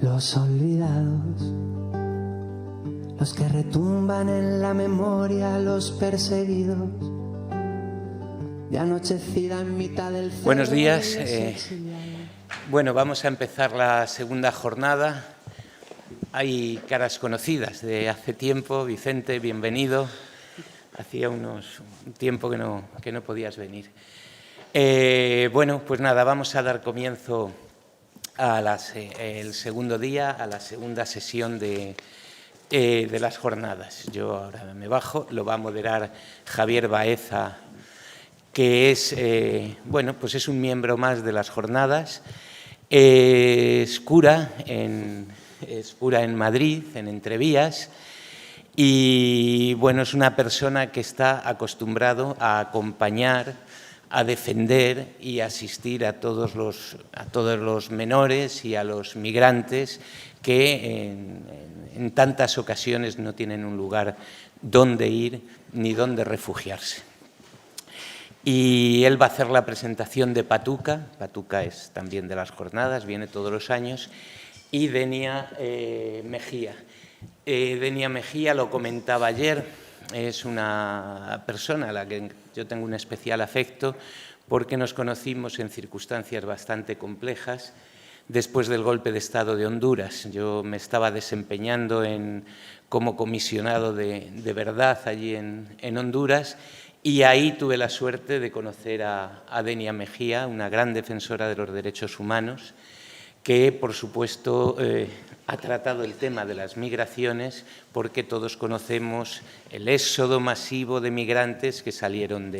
Los olvidados, los que retumban en la memoria, los perseguidos, de anochecida en mitad del cielo. Buenos días. Bueno, vamos a empezar la segunda jornada. Hay caras conocidas de hace tiempo. Vicente, bienvenido. Hacía un tiempo que no podías venir. Bueno, pues nada, vamos a dar comienzo a el segundo día, a la segunda sesión de las jornadas. Yo ahora me bajo, lo va a moderar Javier Baeza, que es, bueno, pues es un miembro más de las jornadas. Es cura en Madrid, en Entrevías, y bueno, es una persona que está acostumbrado a acompañar, a defender y asistir a todos los menores y a los migrantes que en tantas ocasiones no tienen un lugar donde ir ni donde refugiarse. Y él va a hacer la presentación de Patuca. Patuca es también de las jornadas, viene todos los años, y Denia Mejía. Denia Mejía, lo comentaba ayer, es una persona a la que yo tengo un especial afecto porque nos conocimos en circunstancias bastante complejas después del golpe de Estado de Honduras. Yo me estaba desempeñando como comisionado de verdad allí en Honduras, y ahí tuve la suerte de conocer a Denia Mejía, una gran defensora de los derechos humanos, que, por supuesto, ha tratado el tema de las migraciones, porque todos conocemos el éxodo masivo de migrantes que salieron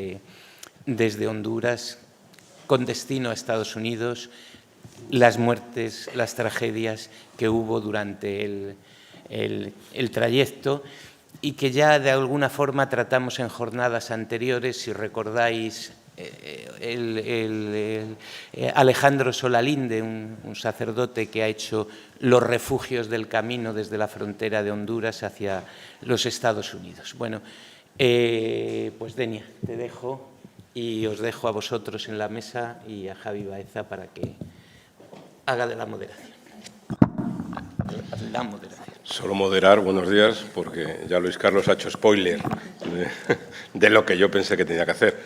desde Honduras con destino a Estados Unidos, las muertes, las tragedias que hubo durante el trayecto, y que ya de alguna forma tratamos en jornadas anteriores. Si recordáis, Alejandro Solalinde, un sacerdote que ha hecho los refugios del camino desde la frontera de Honduras hacia los Estados Unidos. Bueno, pues Denia, te dejo, y os dejo a vosotros en la mesa y a Javi Baeza para que haga de la moderación. La moderación. Solo moderar, buenos días, porque ya Luis Carlos ha hecho spoiler de lo que yo pensé que tenía que hacer.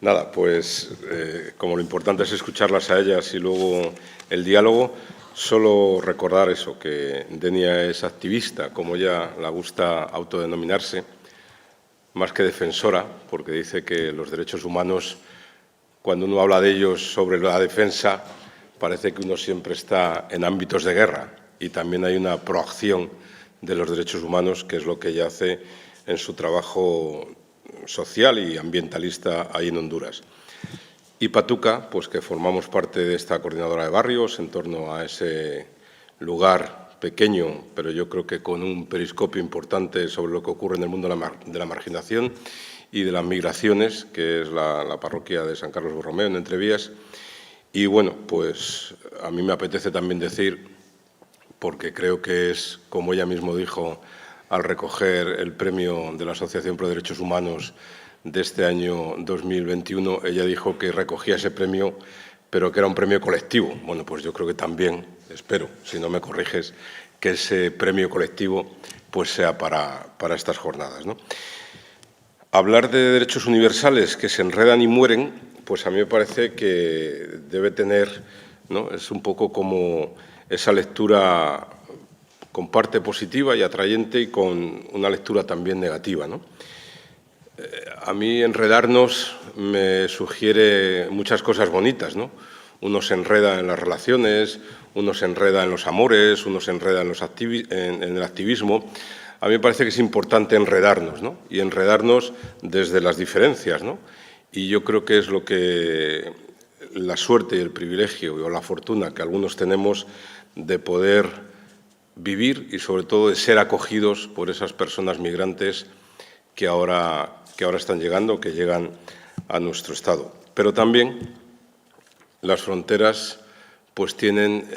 Nada, pues como lo importante es escucharlas a ellas y luego el diálogo, solo recordar eso, que Denia es activista, como ella le gusta autodenominarse, más que defensora, porque dice que los derechos humanos, cuando uno habla de ellos sobre la defensa, parece que uno siempre está en ámbitos de guerra, y también hay una proacción de los derechos humanos, que es lo que ella hace en su trabajo social y ambientalista ahí en Honduras. Y Patuca, pues que formamos parte de esta coordinadora de barrios en torno a ese lugar pequeño, pero yo creo que con un periscopio importante sobre lo que ocurre en el mundo de la marginación y de las migraciones, que es la parroquia de San Carlos Borromeo, en Entrevías. Y bueno, pues a mí me apetece también decir, porque creo que es, como ella mismo dijo, al recoger el premio de la Asociación Pro Derechos Humanos de este año 2021, ella dijo que recogía ese premio, pero que era un premio colectivo. Bueno, pues yo creo que también, espero, si no me corriges, que ese premio colectivo pues sea para estas jornadas, ¿no? Hablar de derechos universales que se enredan y mueren, pues a mí me parece que debe tener, ¿no? Es un poco como esa lectura con parte positiva y atrayente, y con una lectura también negativa, ¿no? A mí enredarnos me sugiere muchas cosas bonitas, ¿no? Uno se enreda en las relaciones, uno se enreda en los amores, uno se enreda en el activismo. A mí me parece que es importante enredarnos, ¿no? Y enredarnos desde las diferencias, ¿no? Y yo creo que es lo que la suerte y el privilegio o la fortuna que algunos tenemos de poder vivir, y sobre todo de ser acogidos por esas personas migrantes que ahora están llegando, que llegan a nuestro Estado. Pero también las fronteras pues tienen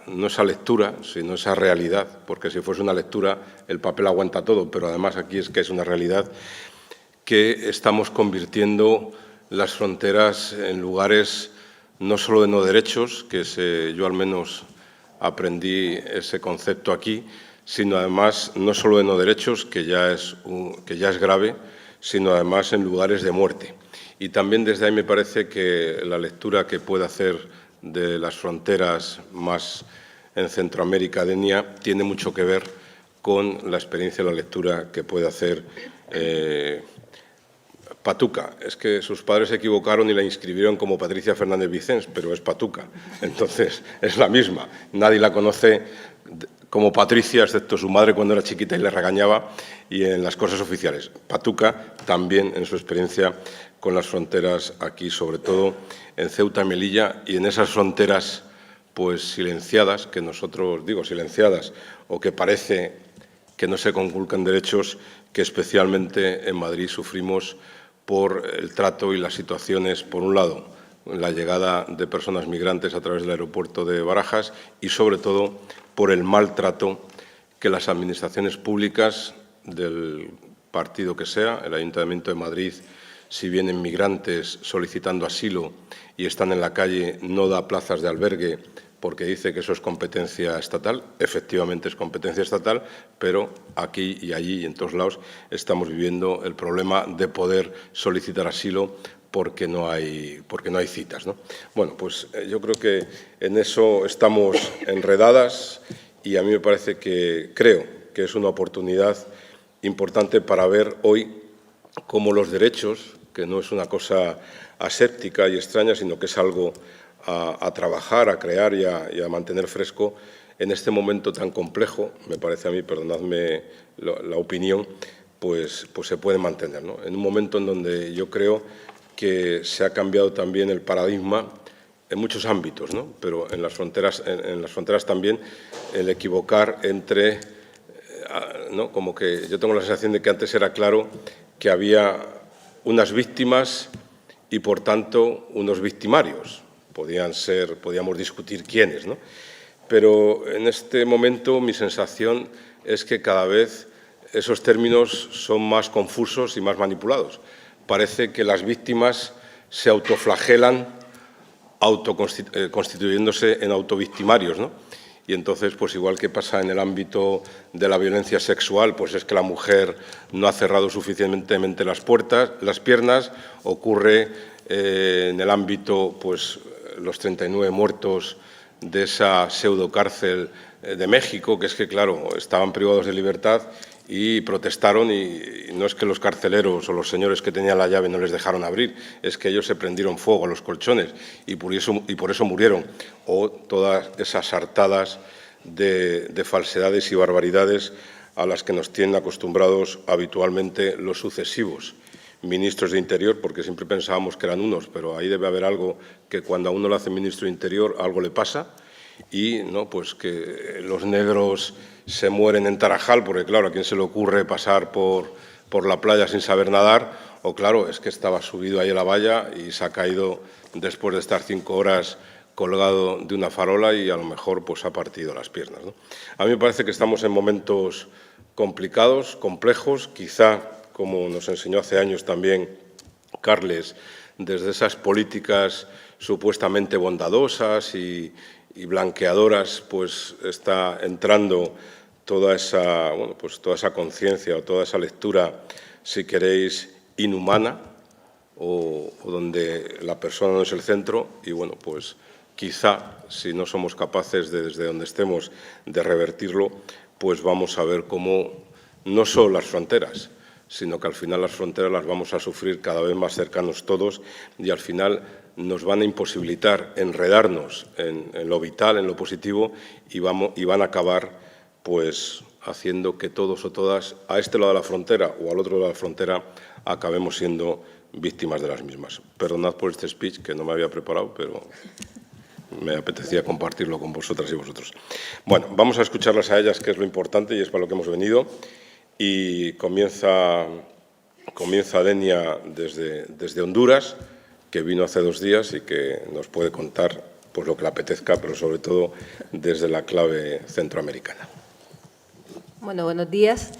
no esa lectura, sino esa realidad, porque si fuese una lectura el papel aguanta todo, pero además aquí es que es una realidad, que estamos convirtiendo las fronteras en lugares no solo de no derechos, que yo al menos aprendí ese concepto aquí, sino además no solo de no derechos, que ya es grave, sino además en lugares de muerte. Y también desde ahí me parece que la lectura que puede hacer de las fronteras más en Centroamérica, Denia, tiene mucho que ver con la experiencia de la lectura que puede hacer Patuca. Es que sus padres se equivocaron y la inscribieron como Patricia Fernández Vicens, pero es Patuca. Entonces, es la misma. Nadie la conoce como Patricia, excepto su madre cuando era chiquita y le regañaba, y en las cosas oficiales. Patuca también en su experiencia con las fronteras aquí, sobre todo en Ceuta y Melilla, y en esas fronteras pues silenciadas, que nosotros digo silenciadas, o que parece que no se conculcan derechos, que especialmente en Madrid sufrimos por el trato y las situaciones, por un lado, la llegada de personas migrantes a través del aeropuerto de Barajas y, sobre todo, por el maltrato que las administraciones públicas del partido que sea, el Ayuntamiento de Madrid, si vienen migrantes solicitando asilo y están en la calle, no da plazas de albergue porque dice que eso es competencia estatal. Efectivamente es competencia estatal, pero aquí y allí y en todos lados estamos viviendo el problema de poder solicitar asilo porque no hay citas, ¿no? Bueno, pues yo creo que en eso estamos enredadas y a mí me parece creo que es una oportunidad importante para ver hoy cómo los derechos, que no es una cosa aséptica y extraña, sino que es algo a trabajar, a crear y a mantener fresco en este momento tan complejo, me parece a mí, perdonadme la opinión, pues se puede mantener, ¿no? En un momento en donde yo creo que se ha cambiado también el paradigma en muchos ámbitos, ¿no? Pero en las fronteras también el equivocar entre, ¿no? Como que yo tengo la sensación de que antes era claro que había unas víctimas y, por tanto, unos victimarios. Podíamos discutir quiénes, ¿no? Pero en este momento mi sensación es que cada vez esos términos son más confusos y más manipulados. Parece que las víctimas se autoflagelan constituyéndose en autovictimarios, ¿no? Y entonces, pues igual que pasa en el ámbito de la violencia sexual, pues es que la mujer no ha cerrado suficientemente las piernas, ocurre en el ámbito, pues los 39 muertos de esa pseudocárcel de México, que es que, claro, estaban privados de libertad y protestaron, y no es que los carceleros o los señores que tenían la llave no les dejaron abrir, es que ellos se prendieron fuego a los colchones y por eso murieron. O todas esas sartadas de falsedades y barbaridades a las que nos tienen acostumbrados habitualmente los sucesivos ministros de Interior, porque siempre pensábamos que eran unos, pero ahí debe haber algo que cuando a uno lo hace ministro de Interior algo le pasa, y no, pues que los negros se mueren en Tarajal, porque claro, ¿a quién se le ocurre pasar por la playa sin saber nadar? O claro, es que estaba subido ahí a la valla y se ha caído después de estar 5 horas colgado de una farola y a lo mejor pues ha partido las piernas, ¿no? A mí me parece que estamos en momentos complicados, complejos, quizá, como nos enseñó hace años también Carles, desde esas políticas supuestamente bondadosas y blanqueadoras, pues está entrando toda esa conciencia o toda esa lectura, si queréis, inhumana, o donde la persona no es el centro, y bueno, pues quizá, si no somos capaces desde donde estemos de revertirlo, pues vamos a ver cómo no solo las fronteras, sino que al final las fronteras las vamos a sufrir cada vez más cercanos todos, y al final nos van a imposibilitar enredarnos en lo vital, en lo positivo, y van a acabar pues haciendo que todos o todas, a este lado de la frontera o al otro lado de la frontera, acabemos siendo víctimas de las mismas. Perdonad por este speech, que no me había preparado, pero me apetecía compartirlo con vosotras y vosotros. Bueno, vamos a escucharlas a ellas, que es lo importante y es para lo que hemos venido. Y comienza Denia desde Honduras, que vino hace 2 días y que nos puede contar pues lo que le apetezca, pero sobre todo desde la clave centroamericana. Bueno, buenos días.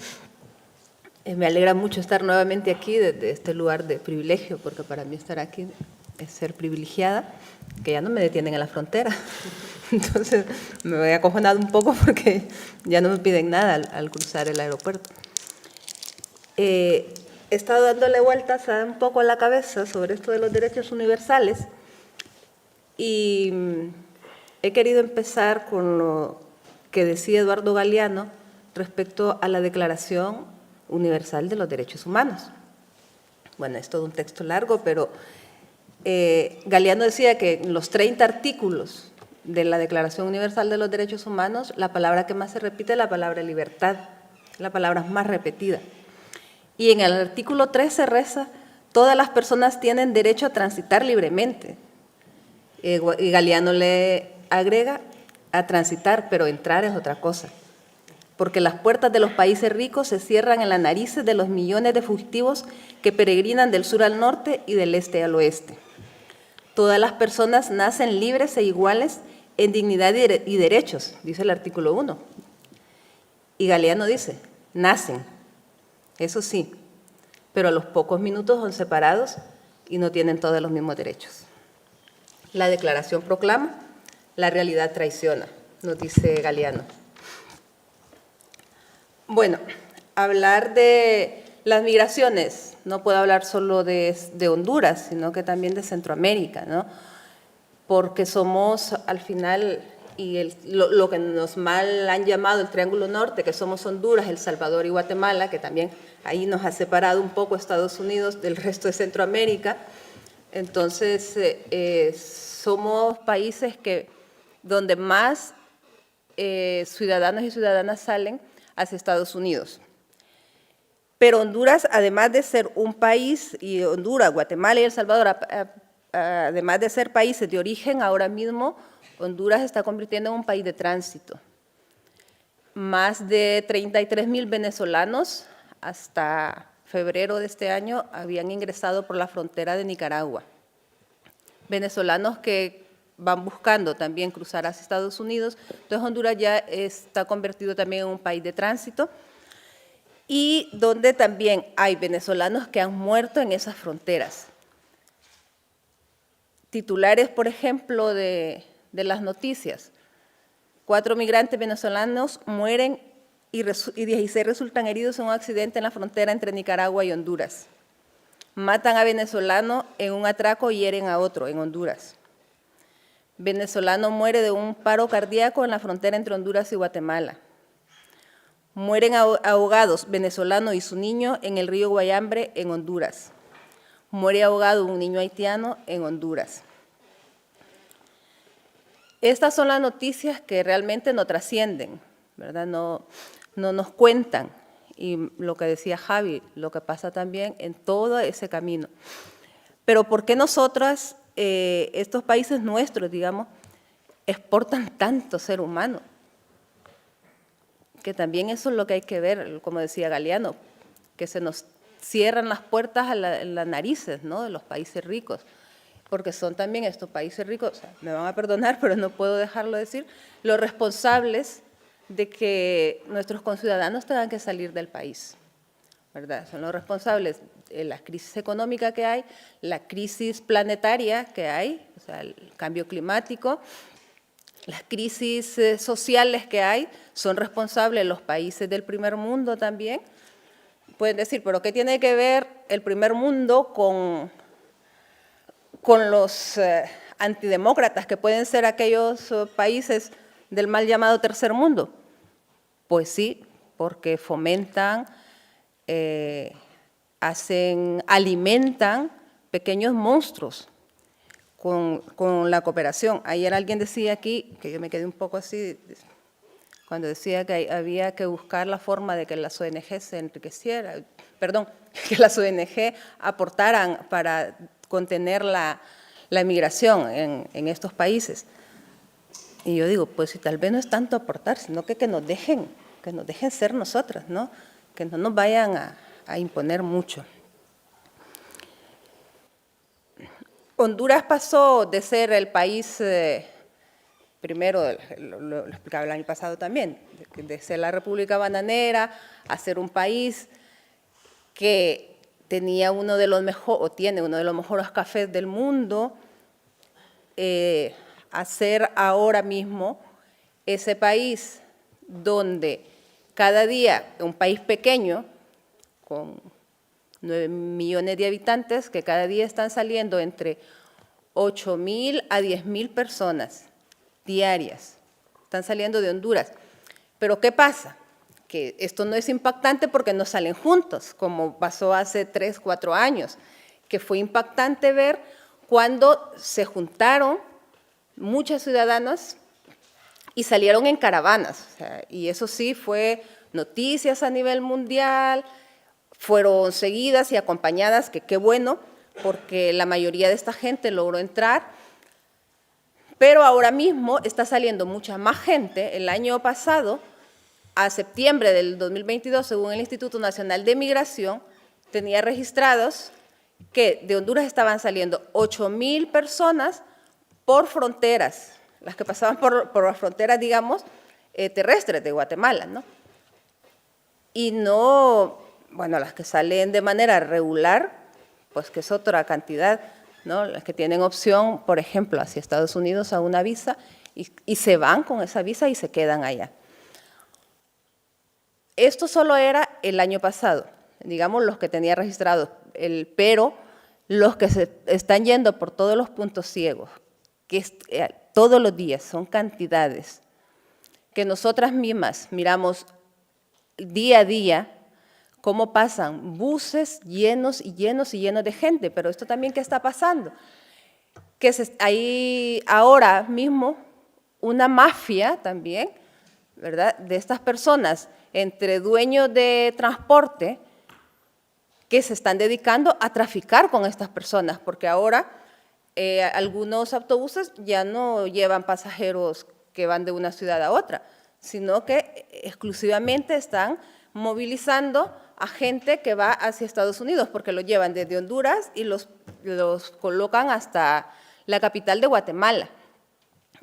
Me alegra mucho estar nuevamente aquí, desde este lugar de privilegio, porque para mí estar aquí es ser privilegiada, que ya no me detienen en la frontera. Entonces me voy acojonado un poco porque ya no me piden nada al cruzar el aeropuerto. He estado dándole vueltas un poco a la cabeza sobre esto de los derechos universales y he querido empezar con lo que decía Eduardo Galeano respecto a la Declaración Universal de los Derechos Humanos. Bueno, es todo un texto largo, pero Galeano decía que en los 30 artículos de la Declaración Universal de los Derechos Humanos, la palabra que más se repite es la palabra libertad, la palabra más repetida. Y en el artículo 13 reza, todas las personas tienen derecho a transitar libremente. Y Galeano le agrega a transitar, pero entrar es otra cosa. Porque las puertas de los países ricos se cierran en las narices de los millones de fugitivos que peregrinan del sur al norte y del este al oeste. Todas las personas nacen libres e iguales en dignidad y derechos, dice el artículo 1. Y Galeano dice, nacen, eso sí, pero a los pocos minutos son separados y no tienen todos los mismos derechos. La declaración proclama, la realidad traiciona, nos dice Galeano. Bueno, hablar de las migraciones, no puedo hablar solo de Honduras, sino que también de Centroamérica, ¿no? Porque somos al final, y lo que nos mal han llamado el Triángulo Norte, que somos Honduras, El Salvador y Guatemala, que también ahí nos ha separado un poco Estados Unidos del resto de Centroamérica. Entonces, somos países donde más ciudadanos y ciudadanas salen hacia Estados Unidos. Pero Honduras, además de ser un país, y Honduras, Guatemala y El Salvador, además de ser países de origen, ahora mismo Honduras se está convirtiendo en un país de tránsito. Más de 33,000 venezolanos hasta febrero de este año habían ingresado por la frontera de Nicaragua. Venezolanos que van buscando también cruzar hacia Estados Unidos. Entonces Honduras ya está convertido también en un país de tránsito y donde también hay venezolanos que han muerto en esas fronteras. Titulares, por ejemplo, de las noticias. 4 migrantes venezolanos mueren y 16 resultan heridos en un accidente en la frontera entre Nicaragua y Honduras. Matan a venezolano en un atraco y hieren a otro en Honduras. Venezolano muere de un paro cardíaco en la frontera entre Honduras y Guatemala. Mueren ahogados venezolano y su niño en el río Guayambre en Honduras. Muere ahogado un niño haitiano en Honduras. Estas son las noticias que realmente no trascienden, ¿verdad? No nos cuentan. Y lo que decía Javi, lo que pasa también en todo ese camino. Pero ¿por qué nosotras, estos países nuestros, digamos, exportan tanto ser humano? Que también eso es lo que hay que ver, como decía Galeano, que se nos cierran las puertas a las narices, ¿no?, de los países ricos, porque son también estos países ricos, o sea, me van a perdonar, pero no puedo dejarlo de decir, los responsables de que nuestros conciudadanos tengan que salir del país, ¿verdad? Son los responsables de la crisis económica que hay, la crisis planetaria que hay, o sea, el cambio climático, las crisis sociales que hay, son responsables los países del primer mundo también. Pueden decir, ¿pero qué tiene que ver el primer mundo con los antidemócratas, que pueden ser aquellos países del mal llamado tercer mundo? Pues sí, porque fomentan, alimentan pequeños monstruos con la cooperación. Ayer alguien decía aquí, que yo me quedé un poco así, cuando decía que había que buscar la forma de que las ONG se enriquecieran, perdón, que las ONG aportaran para contener la migración en estos países. Y yo digo, pues si tal vez no es tanto aportar, sino que nos dejen ser nosotras, ¿no? Que no nos vayan a imponer mucho. Honduras pasó de ser el país, primero, lo explicaba el año pasado también, de ser la República Bananera a ser un país que tenía uno de los mejores, o tiene uno de los mejores cafés del mundo, hacer ahora mismo ese país donde cada día, un país pequeño, con 9 millones de habitantes, que cada día están saliendo entre 8.000 a 10.000 personas diarias, están saliendo de Honduras. Pero ¿qué pasa? Que esto no es impactante porque no salen juntos, como pasó hace 3, 4 años, que fue impactante ver cuando se juntaron muchas ciudadanas y salieron en caravanas. O sea, y eso sí fue noticias a nivel mundial, fueron seguidas y acompañadas, que qué bueno, porque la mayoría de esta gente logró entrar, pero ahora mismo está saliendo mucha más gente. El año pasado, a septiembre del 2022, según el Instituto Nacional de Migración, tenía registrados que de Honduras estaban saliendo 8.000 personas por fronteras, las que pasaban por las fronteras, digamos, terrestres de Guatemala, ¿no? Y no, bueno, las que salen de manera regular, pues que es otra cantidad, ¿no? Las que tienen opción, por ejemplo, hacia Estados Unidos a una visa y se van con esa visa y se quedan allá. Esto solo era el año pasado, digamos los que tenía registrados, pero los que se están yendo por todos los puntos ciegos, que todos los días son cantidades que nosotras mismas miramos día a día, cómo pasan buses llenos y llenos y llenos de gente. Pero esto también, ¿qué está pasando? Que hay ahora mismo una mafia también, ¿verdad?, de estas personas entre dueños de transporte que se están dedicando a traficar con estas personas, porque ahora algunos autobuses ya no llevan pasajeros que van de una ciudad a otra, sino que exclusivamente están movilizando a gente que va hacia Estados Unidos, porque los llevan desde Honduras y los colocan hasta la capital de Guatemala.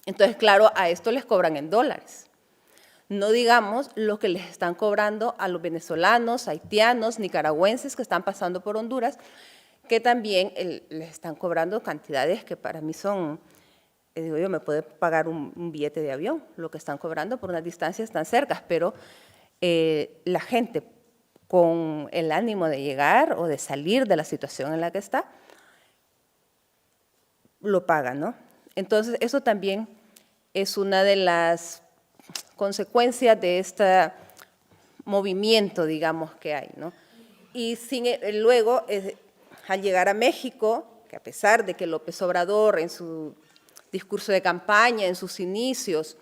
Entonces, claro, a esto les cobran en dólares. No digamos lo que les están cobrando a los venezolanos, haitianos, nicaragüenses que están pasando por Honduras, que también les están cobrando cantidades que para mí son, digo yo, me puede pagar un billete de avión, lo que están cobrando por unas distancias tan cercas, pero la gente con el ánimo de llegar o de salir de la situación en la que está, lo paga, ¿no? Entonces, eso también es una de las consecuencias de este movimiento, digamos, que hay, ¿no? Y luego, al llegar a México, que a pesar de que López Obrador en su discurso de campaña, en sus inicios,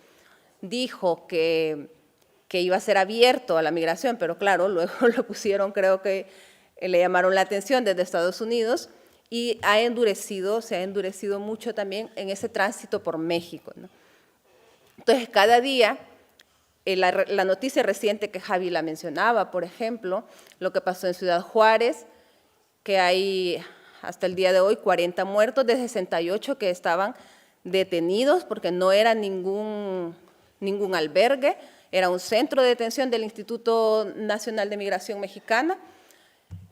dijo que iba a ser abierto a la migración, pero claro, luego lo pusieron, creo que le llamaron la atención desde Estados Unidos y se ha endurecido mucho también en ese tránsito por México, ¿no? Entonces, cada día, la noticia reciente que Javi la mencionaba, por ejemplo, lo que pasó en Ciudad Juárez, que hay hasta el día de hoy 40 muertos de 68 que estaban detenidos porque no era ningún albergue, era un centro de detención del Instituto Nacional de Migración Mexicana.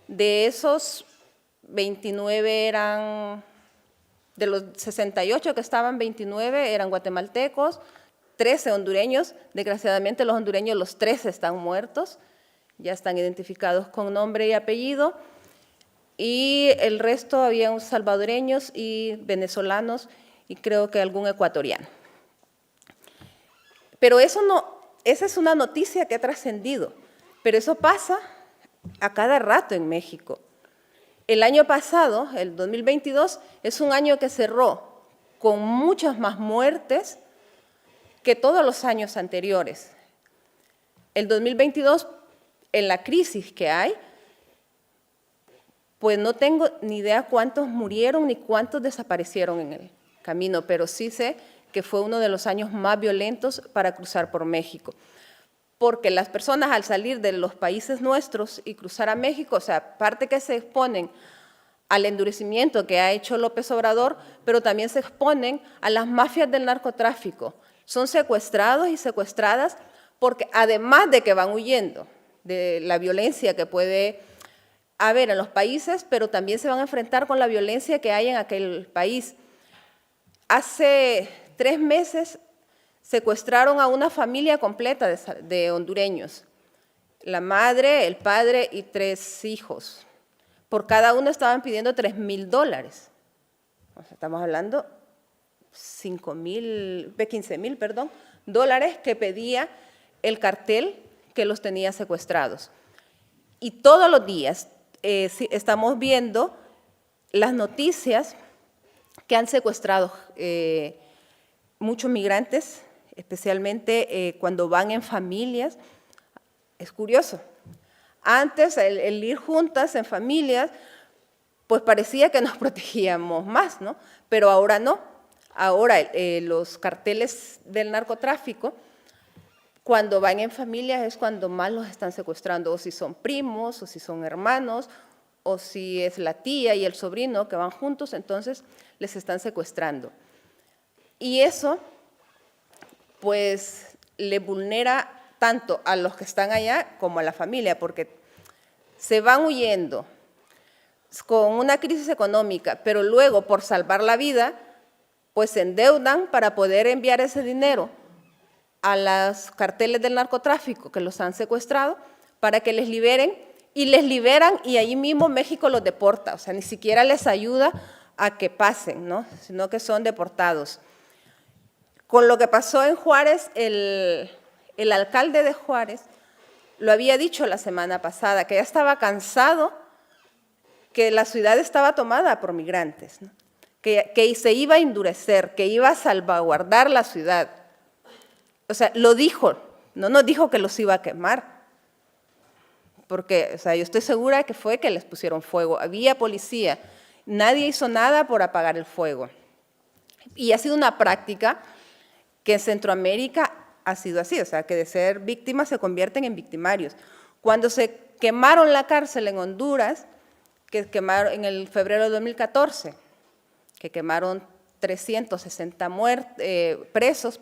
De esos 29 eran, de los 68 que estaban, 29 eran guatemaltecos, 13 hondureños. Desgraciadamente los hondureños, los 13 están muertos, ya están identificados con nombre y apellido, y el resto habían salvadoreños y venezolanos y creo que algún ecuatoriano. Pero eso no, esa es una noticia que ha trascendido, pero eso pasa a cada rato en México. El año pasado, el 2022, es un año que cerró con muchas más muertes que todos los años anteriores. El 2022, en la crisis que hay, pues no tengo ni idea cuántos murieron ni cuántos desaparecieron en el camino, pero sí sé que fue uno de los años más violentos para cruzar por México. Porque las personas al salir de los países nuestros y cruzar a México, o sea, aparte que se exponen al endurecimiento que ha hecho López Obrador, pero también se exponen a las mafias del narcotráfico. Son secuestrados y secuestradas porque además de que van huyendo de la violencia que puede a ver en los países, pero también se van a enfrentar con la violencia que hay en aquel país. Hace 3 meses secuestraron a una familia completa de hondureños, la madre, el padre y 3 hijos. Por cada uno estaban pidiendo $3,000. O sea, estamos hablando $15,000, perdón, dólares que pedía el cartel que los tenía secuestrados. Y todos los días estamos viendo las noticias que han secuestrado muchos migrantes, especialmente cuando van en familias. Es curioso. Antes, el ir juntas en familias, pues parecía que nos protegíamos más, ¿no? Pero ahora no. Ahora los carteles del narcotráfico, cuando van en familias es cuando más los están secuestrando, o si son primos, o si son hermanos, o si es la tía y el sobrino que van juntos, entonces les están secuestrando. Y eso, pues, le vulnera tanto a los que están allá como a la familia, porque se van huyendo con una crisis económica, pero luego, por salvar la vida, pues se endeudan para poder enviar ese dinero a los carteles del narcotráfico que los han secuestrado para que les liberen, y les liberan y ahí mismo México los deporta, o sea, ni siquiera les ayuda a que pasen, ¿no? Sino que son deportados. Con lo que pasó en Juárez, el alcalde de Juárez lo había dicho la semana pasada, que ya estaba cansado, que la ciudad estaba tomada por migrantes, ¿no? Que se iba a endurecer, que iba a salvaguardar la ciudad. O sea, lo dijo, no nos dijo que los iba a quemar, porque, o sea, yo estoy segura que fue que les pusieron fuego, había policía, nadie hizo nada por apagar el fuego. Y ha sido una práctica que en Centroamérica ha sido así, o sea, que de ser víctimas se convierten en victimarios. Cuando se quemaron la cárcel en Honduras, que quemaron en el febrero de 2014, que quemaron 360 presos,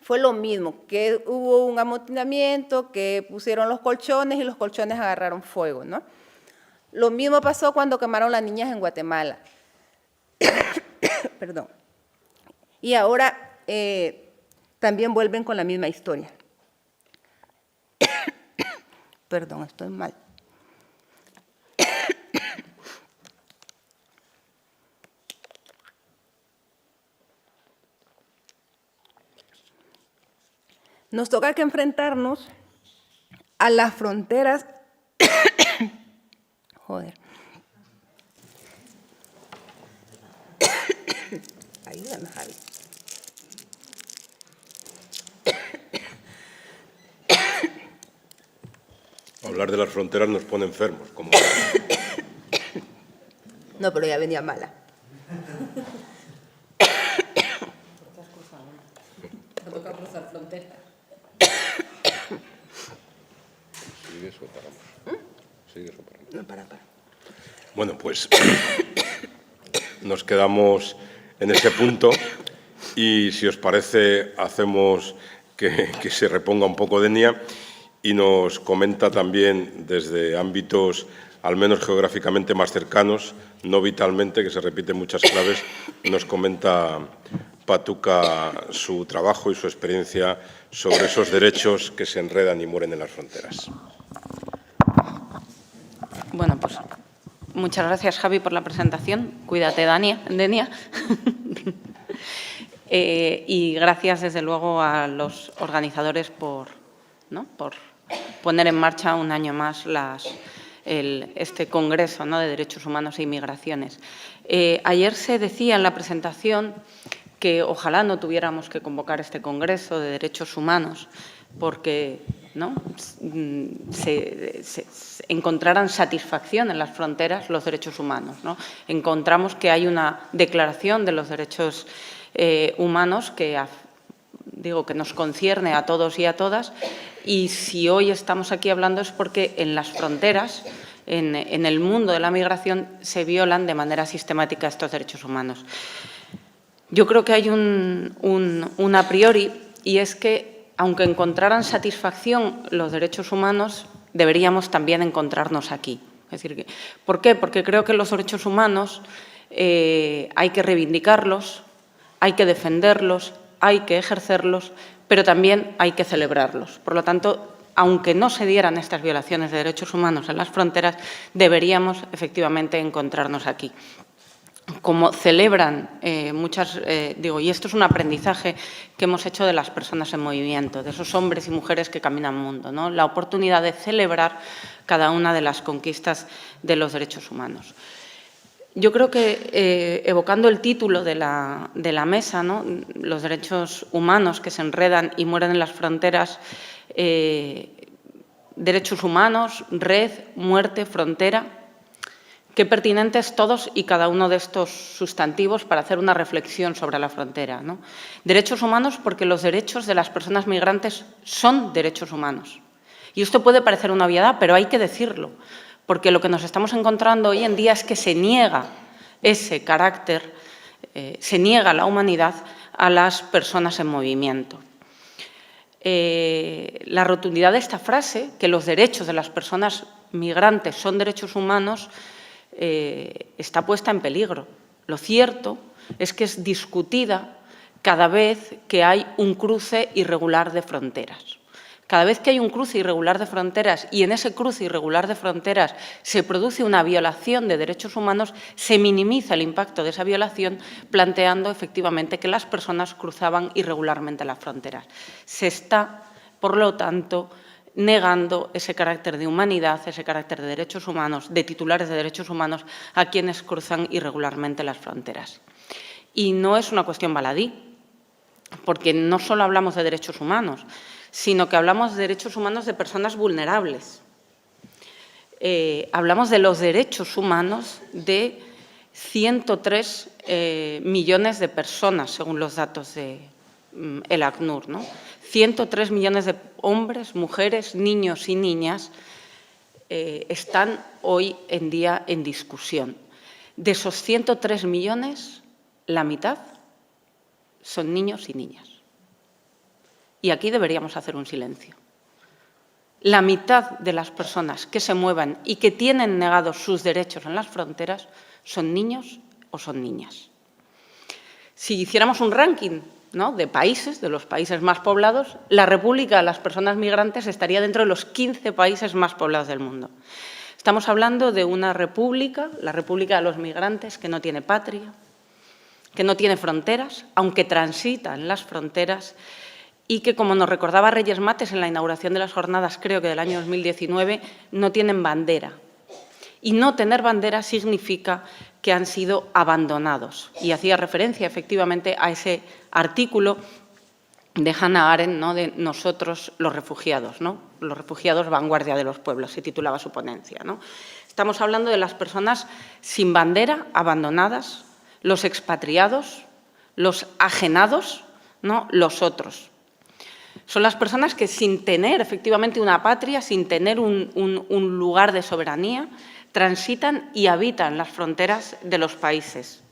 fue lo mismo, que hubo un amotinamiento, que pusieron los colchones y los colchones agarraron fuego, ¿no? Lo mismo pasó cuando quemaron las niñas en Guatemala. Perdón. Y ahora también vuelven con la misma historia. Perdón, estoy mal. Nos toca que enfrentarnos a las fronteras. Joder. Ayúdame, Javi. Hablar de las fronteras nos pone enfermos. Como... No, pero ya venía mala. Me toca cruzar frontera. ¿Sigues o paramos? ¿Sigues o paramos? No, para. Bueno, pues nos quedamos en ese punto y, si os parece, hacemos que se reponga un poco Denia y nos comenta también desde ámbitos al menos geográficamente más cercanos, no vitalmente, que se repiten muchas claves, nos comenta Patuca su trabajo y su experiencia sobre esos derechos que se enredan y mueren en las fronteras. Bueno, pues muchas gracias, Javi, por la presentación. Cuídate, Denia. Y gracias, desde luego, a los organizadores por poner en marcha un año más este Congreso, ¿no?, de Derechos Humanos e Inmigraciones. Ayer se decía en la presentación que ojalá no tuviéramos que convocar este Congreso de Derechos Humanos porque se encontraran satisfacción en las fronteras los derechos humanos, ¿no? Encontramos que hay una declaración de los derechos humanos que nos concierne a todos y a todas, y si hoy estamos aquí hablando es porque en las fronteras, en el mundo de la migración, se violan de manera sistemática estos derechos humanos. Yo creo que hay un a priori, y es que, aunque encontraran satisfacción los derechos humanos, deberíamos también encontrarnos aquí, Es decir, ¿por qué? Porque creo que los derechos humanos hay que reivindicarlos, hay que defenderlos, hay que ejercerlos, pero también hay que celebrarlos. Por lo tanto, aunque no se dieran estas violaciones de derechos humanos en las fronteras, deberíamos efectivamente encontrarnos aquí. Como celebran y esto es un aprendizaje que hemos hecho de las personas en movimiento, de esos hombres y mujeres que caminan el mundo, ¿no? La oportunidad de celebrar cada una de las conquistas de los derechos humanos. Yo creo que, evocando el título de la mesa, ¿no?, los derechos humanos que se enredan y mueren en las fronteras, derechos humanos, red, muerte, frontera. Qué pertinentes todos y cada uno de estos sustantivos para hacer una reflexión sobre la frontera, ¿no? Derechos humanos porque los derechos de las personas migrantes son derechos humanos. Y esto puede parecer una obviedad, pero hay que decirlo, porque lo que nos estamos encontrando hoy en día es que se niega ese carácter, se niega la humanidad a las personas en movimiento. La rotundidad de esta frase, que los derechos de las personas migrantes son derechos humanos, está puesta en peligro. Lo cierto es que es discutida cada vez que hay un cruce irregular de fronteras. Cada vez que hay un cruce irregular de fronteras y en ese cruce irregular de fronteras se produce una violación de derechos humanos, se minimiza el impacto de esa violación planteando efectivamente que las personas cruzaban irregularmente las fronteras. Se está, por lo tanto, negando ese carácter de humanidad, ese carácter de derechos humanos, de titulares de derechos humanos a quienes cruzan irregularmente las fronteras. Y no es una cuestión baladí, porque no solo hablamos de derechos humanos, sino que hablamos de derechos humanos de personas vulnerables. Hablamos de los derechos humanos de 103 millones de personas, según los datos del ACNUR, ¿no? 103 millones de hombres, mujeres, niños y niñas están hoy en día en discusión. De esos 103 millones, la mitad son niños y niñas. Y aquí deberíamos hacer un silencio. La mitad de las personas que se muevan y que tienen negados sus derechos en las fronteras son niños o son niñas. Si hiciéramos un ranking, ¿no?, de países, de los países más poblados, la República de las personas migrantes estaría dentro de los 15 países más poblados del mundo. Estamos hablando de una república, la República de los Migrantes, que no tiene patria, que no tiene fronteras, aunque transita en las fronteras, y que, como nos recordaba Reyes Mates en la inauguración de las jornadas, creo que del año 2019, no tienen bandera. Y no tener bandera significa que han sido abandonados. Y hacía referencia, efectivamente, a ese artículo de Hannah Arendt, ¿no?, de Nosotros los refugiados, ¿no?, los refugiados vanguardia de los pueblos, se titulaba su ponencia, ¿no? Estamos hablando de las personas sin bandera, abandonadas, los expatriados, los ajenados, ¿no?, los otros. Son las personas que, sin tener efectivamente una patria, sin tener un lugar de soberanía, transitan y habitan las fronteras de los países,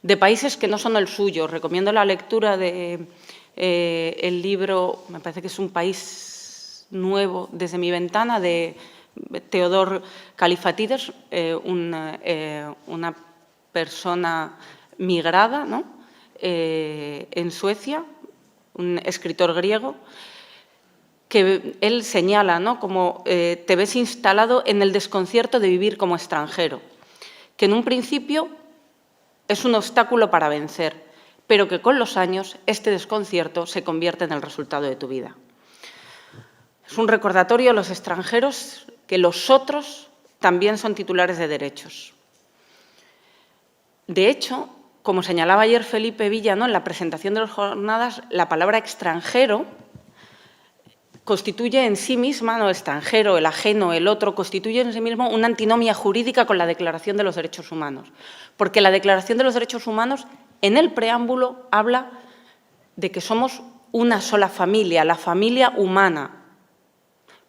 de países que no son el suyo. Recomiendo la lectura de el libro, me parece que es Un país nuevo desde mi ventana, de Theodor Kalifatides, una persona migrada, ¿no?, en Suecia, un escritor griego, que él señala, ¿no?, como te ves instalado en el desconcierto de vivir como extranjero, que en un principio es un obstáculo para vencer, pero que con los años este desconcierto se convierte en el resultado de tu vida. Es un recordatorio a los extranjeros que los otros también son titulares de derechos. De hecho, como señalaba ayer Felipe Villa, ¿no?, en la presentación de las jornadas, la palabra extranjero constituye en sí misma, ¿no?, extranjero, el ajeno, el otro, constituye en sí mismo una antinomia jurídica con la Declaración de los Derechos Humanos. Porque la Declaración de los Derechos Humanos, en el preámbulo, habla de que somos una sola familia, la familia humana.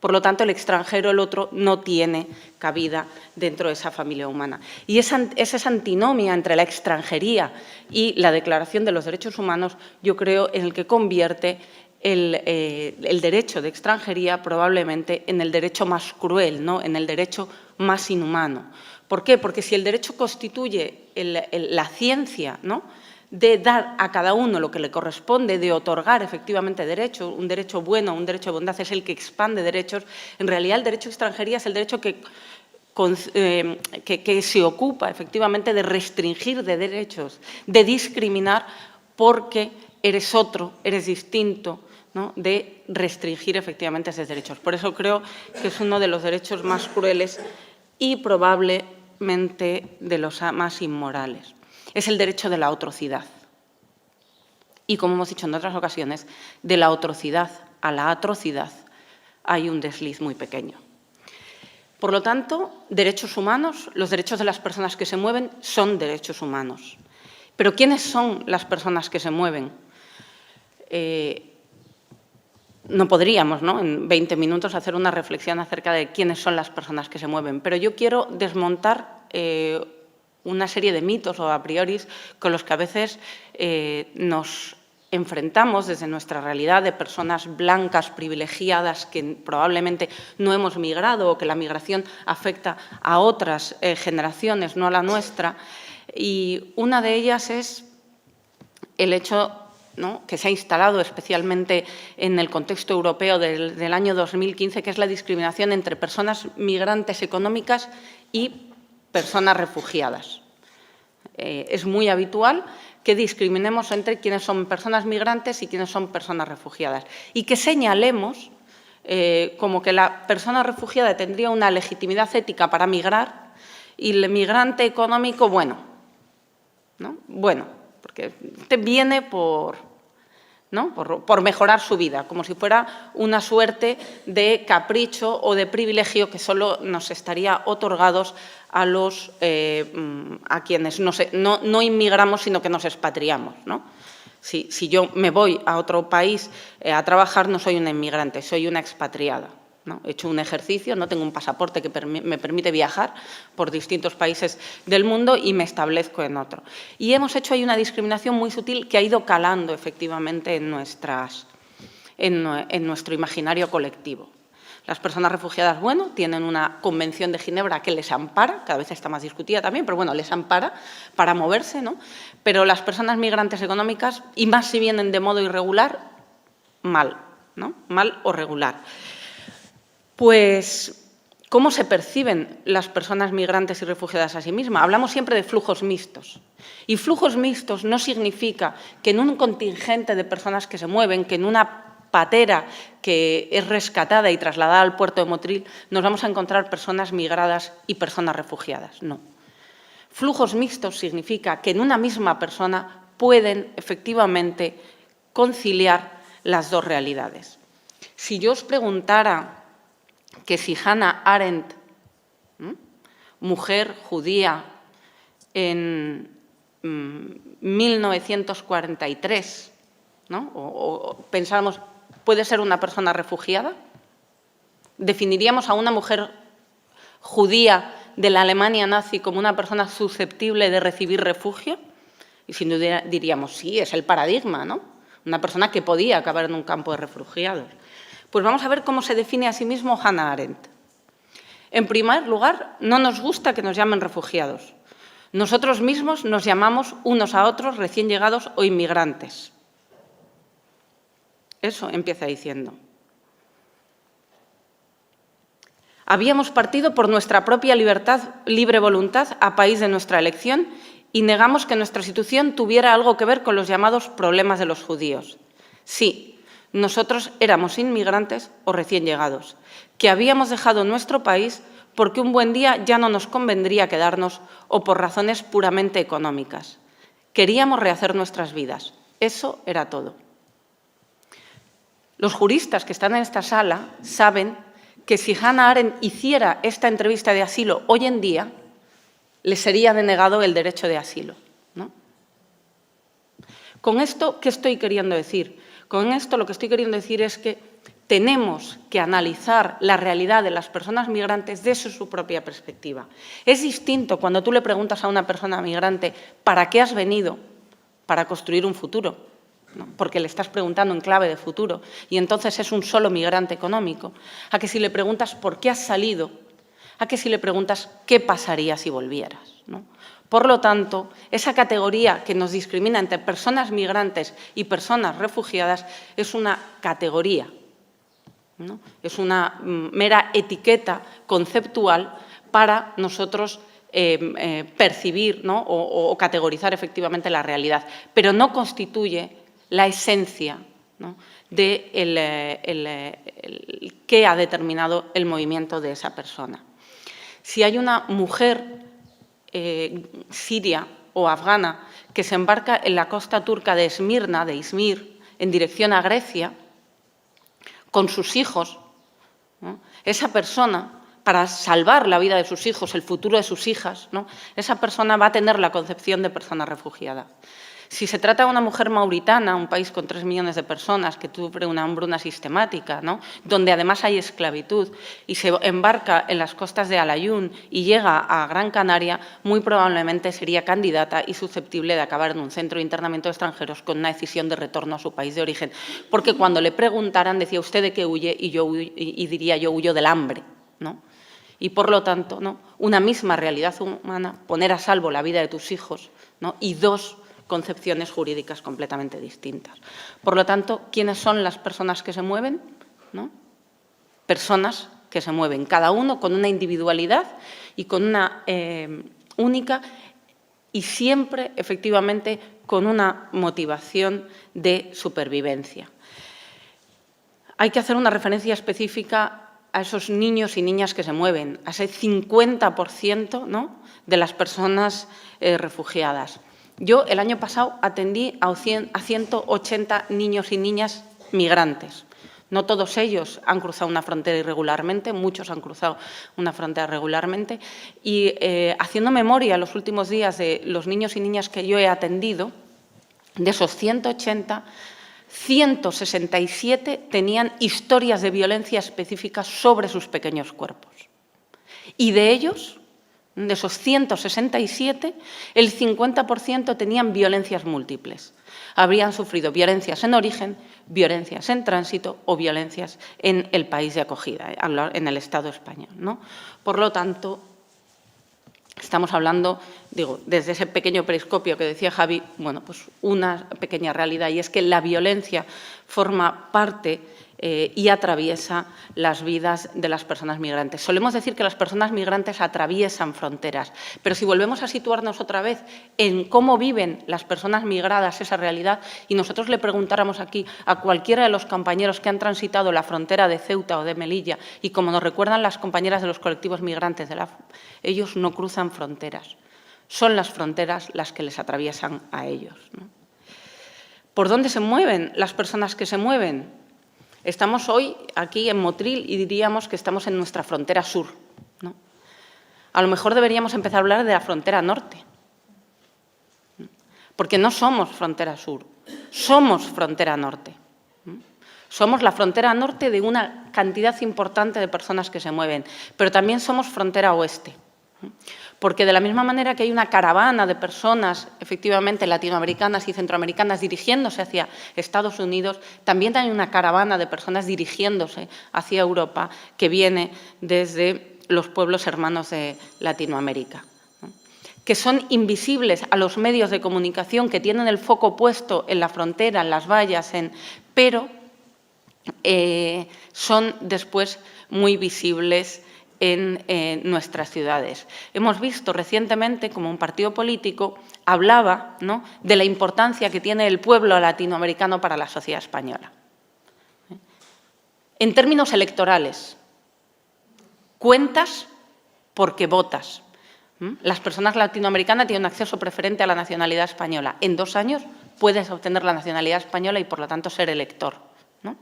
Por lo tanto, el extranjero, el otro, no tiene cabida dentro de esa familia humana. Y es esa antinomia entre la extranjería y la Declaración de los Derechos Humanos, yo creo, en el que convierte el derecho de extranjería probablemente en el derecho más cruel, ¿no?, en el derecho más inhumano. ¿Por qué? Porque si el derecho constituye la ciencia, ¿no?, de dar a cada uno lo que le corresponde, de otorgar efectivamente derechos, un derecho bueno, un derecho de bondad es el que expande derechos, en realidad el derecho de extranjería es el derecho que se ocupa efectivamente de restringir de derechos, de discriminar porque eres otro, eres distinto, ¿no?, de restringir efectivamente esos derechos. Por eso creo que es uno de los derechos más crueles y probablemente de los más inmorales. Es el derecho de la atrocidad. Y como hemos dicho en otras ocasiones, de la atrocidad a la atrocidad hay un desliz muy pequeño. Por lo tanto, derechos humanos, los derechos de las personas que se mueven son derechos humanos. Pero ¿quiénes son las personas que se mueven? No podríamos, ¿no?, en 20 minutos hacer una reflexión acerca de quiénes son las personas que se mueven, pero yo quiero desmontar una serie de mitos o a priori con los que a veces nos enfrentamos desde nuestra realidad de personas blancas, privilegiadas, que probablemente no hemos migrado o que la migración afecta a otras generaciones, no a la nuestra. Y una de ellas es el hecho, ¿no?, que se ha instalado especialmente en el contexto europeo del año 2015, que es la discriminación entre personas migrantes económicas y personas refugiadas. Es muy habitual que discriminemos entre quienes son personas migrantes y quienes son personas refugiadas y que señalemos como que la persona refugiada tendría una legitimidad ética para migrar y el migrante económico, bueno, ¿no?, bueno, porque usted viene ¿no?, por mejorar su vida, como si fuera una suerte de capricho o de privilegio que solo nos estaría otorgados a quienes no inmigramos, sino que nos expatriamos, ¿no? Si yo me voy a otro país a trabajar, no soy una inmigrante, soy una expatriada, ¿no? He hecho un ejercicio, no tengo un pasaporte que me permite viajar por distintos países del mundo y me establezco en otro. Y hemos hecho ahí una discriminación muy sutil que ha ido calando efectivamente en nuestro imaginario colectivo. Las personas refugiadas, bueno, tienen una Convención de Ginebra que les ampara, cada vez está más discutida también, pero bueno, les ampara para moverse, ¿no? Pero las personas migrantes económicas, y más si vienen de modo irregular, mal, ¿no?, mal o regular. Pues, ¿cómo se perciben las personas migrantes y refugiadas a sí mismas? Hablamos siempre de flujos mixtos. Y flujos mixtos no significa que en un contingente de personas que se mueven, que en una patera que es rescatada y trasladada al puerto de Motril, nos vamos a encontrar personas migradas y personas refugiadas. No. Flujos mixtos significa que en una misma persona pueden efectivamente conciliar las dos realidades. Si yo os preguntara que si Hannah Arendt, mujer judía en 1943, ¿no?, o pensáramos, ¿puede ser una persona refugiada? ¿Definiríamos a una mujer judía de la Alemania nazi como una persona susceptible de recibir refugio? Y sin duda diríamos, sí, es el paradigma, ¿no? Una persona que podía acabar en un campo de refugiados. Pues vamos a ver cómo se define a sí mismo Hannah Arendt. En primer lugar, no nos gusta que nos llamen refugiados. Nosotros mismos nos llamamos unos a otros recién llegados o inmigrantes. Eso empieza diciendo. Habíamos partido por nuestra propia libre voluntad a país de nuestra elección y negamos que nuestra situación tuviera algo que ver con los llamados problemas de los judíos. Sí, nosotros éramos inmigrantes o recién llegados, que habíamos dejado nuestro país porque un buen día ya no nos convendría quedarnos o por razones puramente económicas. Queríamos rehacer nuestras vidas. Eso era todo. Los juristas que están en esta sala saben que si Hannah Arendt hiciera esta entrevista de asilo hoy en día, le sería denegado el derecho de asilo, ¿no? Con esto, ¿qué estoy queriendo decir? Con esto lo que estoy queriendo decir es que tenemos que analizar la realidad de las personas migrantes desde su propia perspectiva. Es distinto cuando tú le preguntas a una persona migrante ¿para qué has venido? Para construir un futuro, ¿no? Porque le estás preguntando en clave de futuro y entonces es un solo migrante económico, a que si le preguntas ¿por qué has salido? a que si le preguntas qué pasaría si volvieras, ¿no? Por lo tanto, esa categoría que nos discrimina entre personas migrantes y personas refugiadas es una categoría, ¿no? Es una mera etiqueta conceptual para nosotros percibir, ¿no? o categorizar efectivamente la realidad, pero no constituye la esencia, ¿no? de qué ha determinado el movimiento de esa persona. Si hay una mujer siria o afgana que se embarca en la costa turca de Esmirna, de Izmir, en dirección a Grecia, con sus hijos, ¿no? Esa persona, para salvar la vida de sus hijos, el futuro de sus hijas, ¿no? Esa persona va a tener la concepción de persona refugiada. Si se trata de una mujer mauritana, un país con 3 millones de personas que sufre una hambruna sistemática, ¿no? Donde además hay esclavitud, y se embarca en las costas de Al-Ayun y llega a Gran Canaria, muy probablemente sería candidata y susceptible de acabar en un centro de internamiento de extranjeros con una decisión de retorno a su país de origen. Porque cuando le preguntaran, decía, ¿usted de qué huye? Y diría, yo huyo del hambre, ¿no? Y por lo tanto, ¿no? Una misma realidad humana, poner a salvo la vida de tus hijos, ¿no? Y dos concepciones jurídicas completamente distintas. Por lo tanto, ¿quiénes son las personas que se mueven? ¿No? Personas que se mueven, cada uno con una individualidad y con una única y siempre, efectivamente, con una motivación de supervivencia. Hay que hacer una referencia específica a esos niños y niñas que se mueven, a ese 50%, ¿no? de las personas refugiadas. Yo el año pasado atendí a 180 niños y niñas migrantes. No todos ellos han cruzado una frontera irregularmente, muchos han cruzado una frontera regularmente. Y haciendo memoria los últimos días de los niños y niñas que yo he atendido, de esos 180, 167 tenían historias de violencia específicas sobre sus pequeños cuerpos. Y de ellos, de esos 167, el 50% tenían violencias múltiples. Habrían sufrido violencias en origen, violencias en tránsito o violencias en el país de acogida, en el Estado español, ¿no? Por lo tanto, estamos hablando, digo, desde ese pequeño periscopio que decía Javi, bueno, pues una pequeña realidad, y es que la violencia forma parte y atraviesa las vidas de las personas migrantes. Solemos decir que las personas migrantes atraviesan fronteras, pero si volvemos a situarnos otra vez en cómo viven las personas migradas esa realidad, y nosotros le preguntáramos aquí a cualquiera de los compañeros que han transitado la frontera de Ceuta o de Melilla, y como nos recuerdan las compañeras de los colectivos migrantes, ellos no cruzan fronteras, son las fronteras las que les atraviesan a ellos, ¿no? ¿Por dónde se mueven las personas que se mueven? Estamos hoy aquí en Motril y diríamos que estamos en nuestra frontera sur, ¿no? A lo mejor deberíamos empezar a hablar de la frontera norte, ¿no? Porque no somos frontera sur, somos frontera norte, ¿no? Somos la frontera norte de una cantidad importante de personas que se mueven, pero también somos frontera oeste, ¿no? Porque de la misma manera que hay una caravana de personas, efectivamente, latinoamericanas y centroamericanas dirigiéndose hacia Estados Unidos, también hay una caravana de personas dirigiéndose hacia Europa que viene desde los pueblos hermanos de Latinoamérica, ¿no? Que son invisibles a los medios de comunicación que tienen el foco puesto en la frontera, en las vallas, pero son después muy visibles en nuestras ciudades. Hemos visto recientemente como un partido político hablaba, ¿no?, de la importancia que tiene el pueblo latinoamericano para la sociedad española. En términos electorales, cuentas porque votas. Las personas latinoamericanas tienen acceso preferente a la nacionalidad española. En 2 años puedes obtener la nacionalidad española y, por lo tanto, ser elector, ¿no?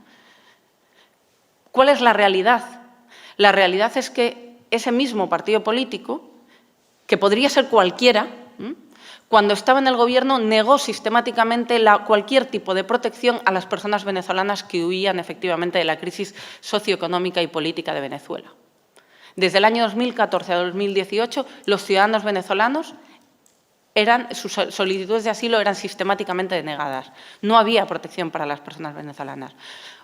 ¿Cuál es la realidad? La realidad es que ese mismo partido político, que podría ser cualquiera, cuando estaba en el Gobierno negó sistemáticamente cualquier tipo de protección a las personas venezolanas que huían efectivamente de la crisis socioeconómica y política de Venezuela. Desde el año 2014 a 2018, los ciudadanos venezolanos sus solicitudes de asilo eran sistemáticamente denegadas. No había protección para las personas venezolanas.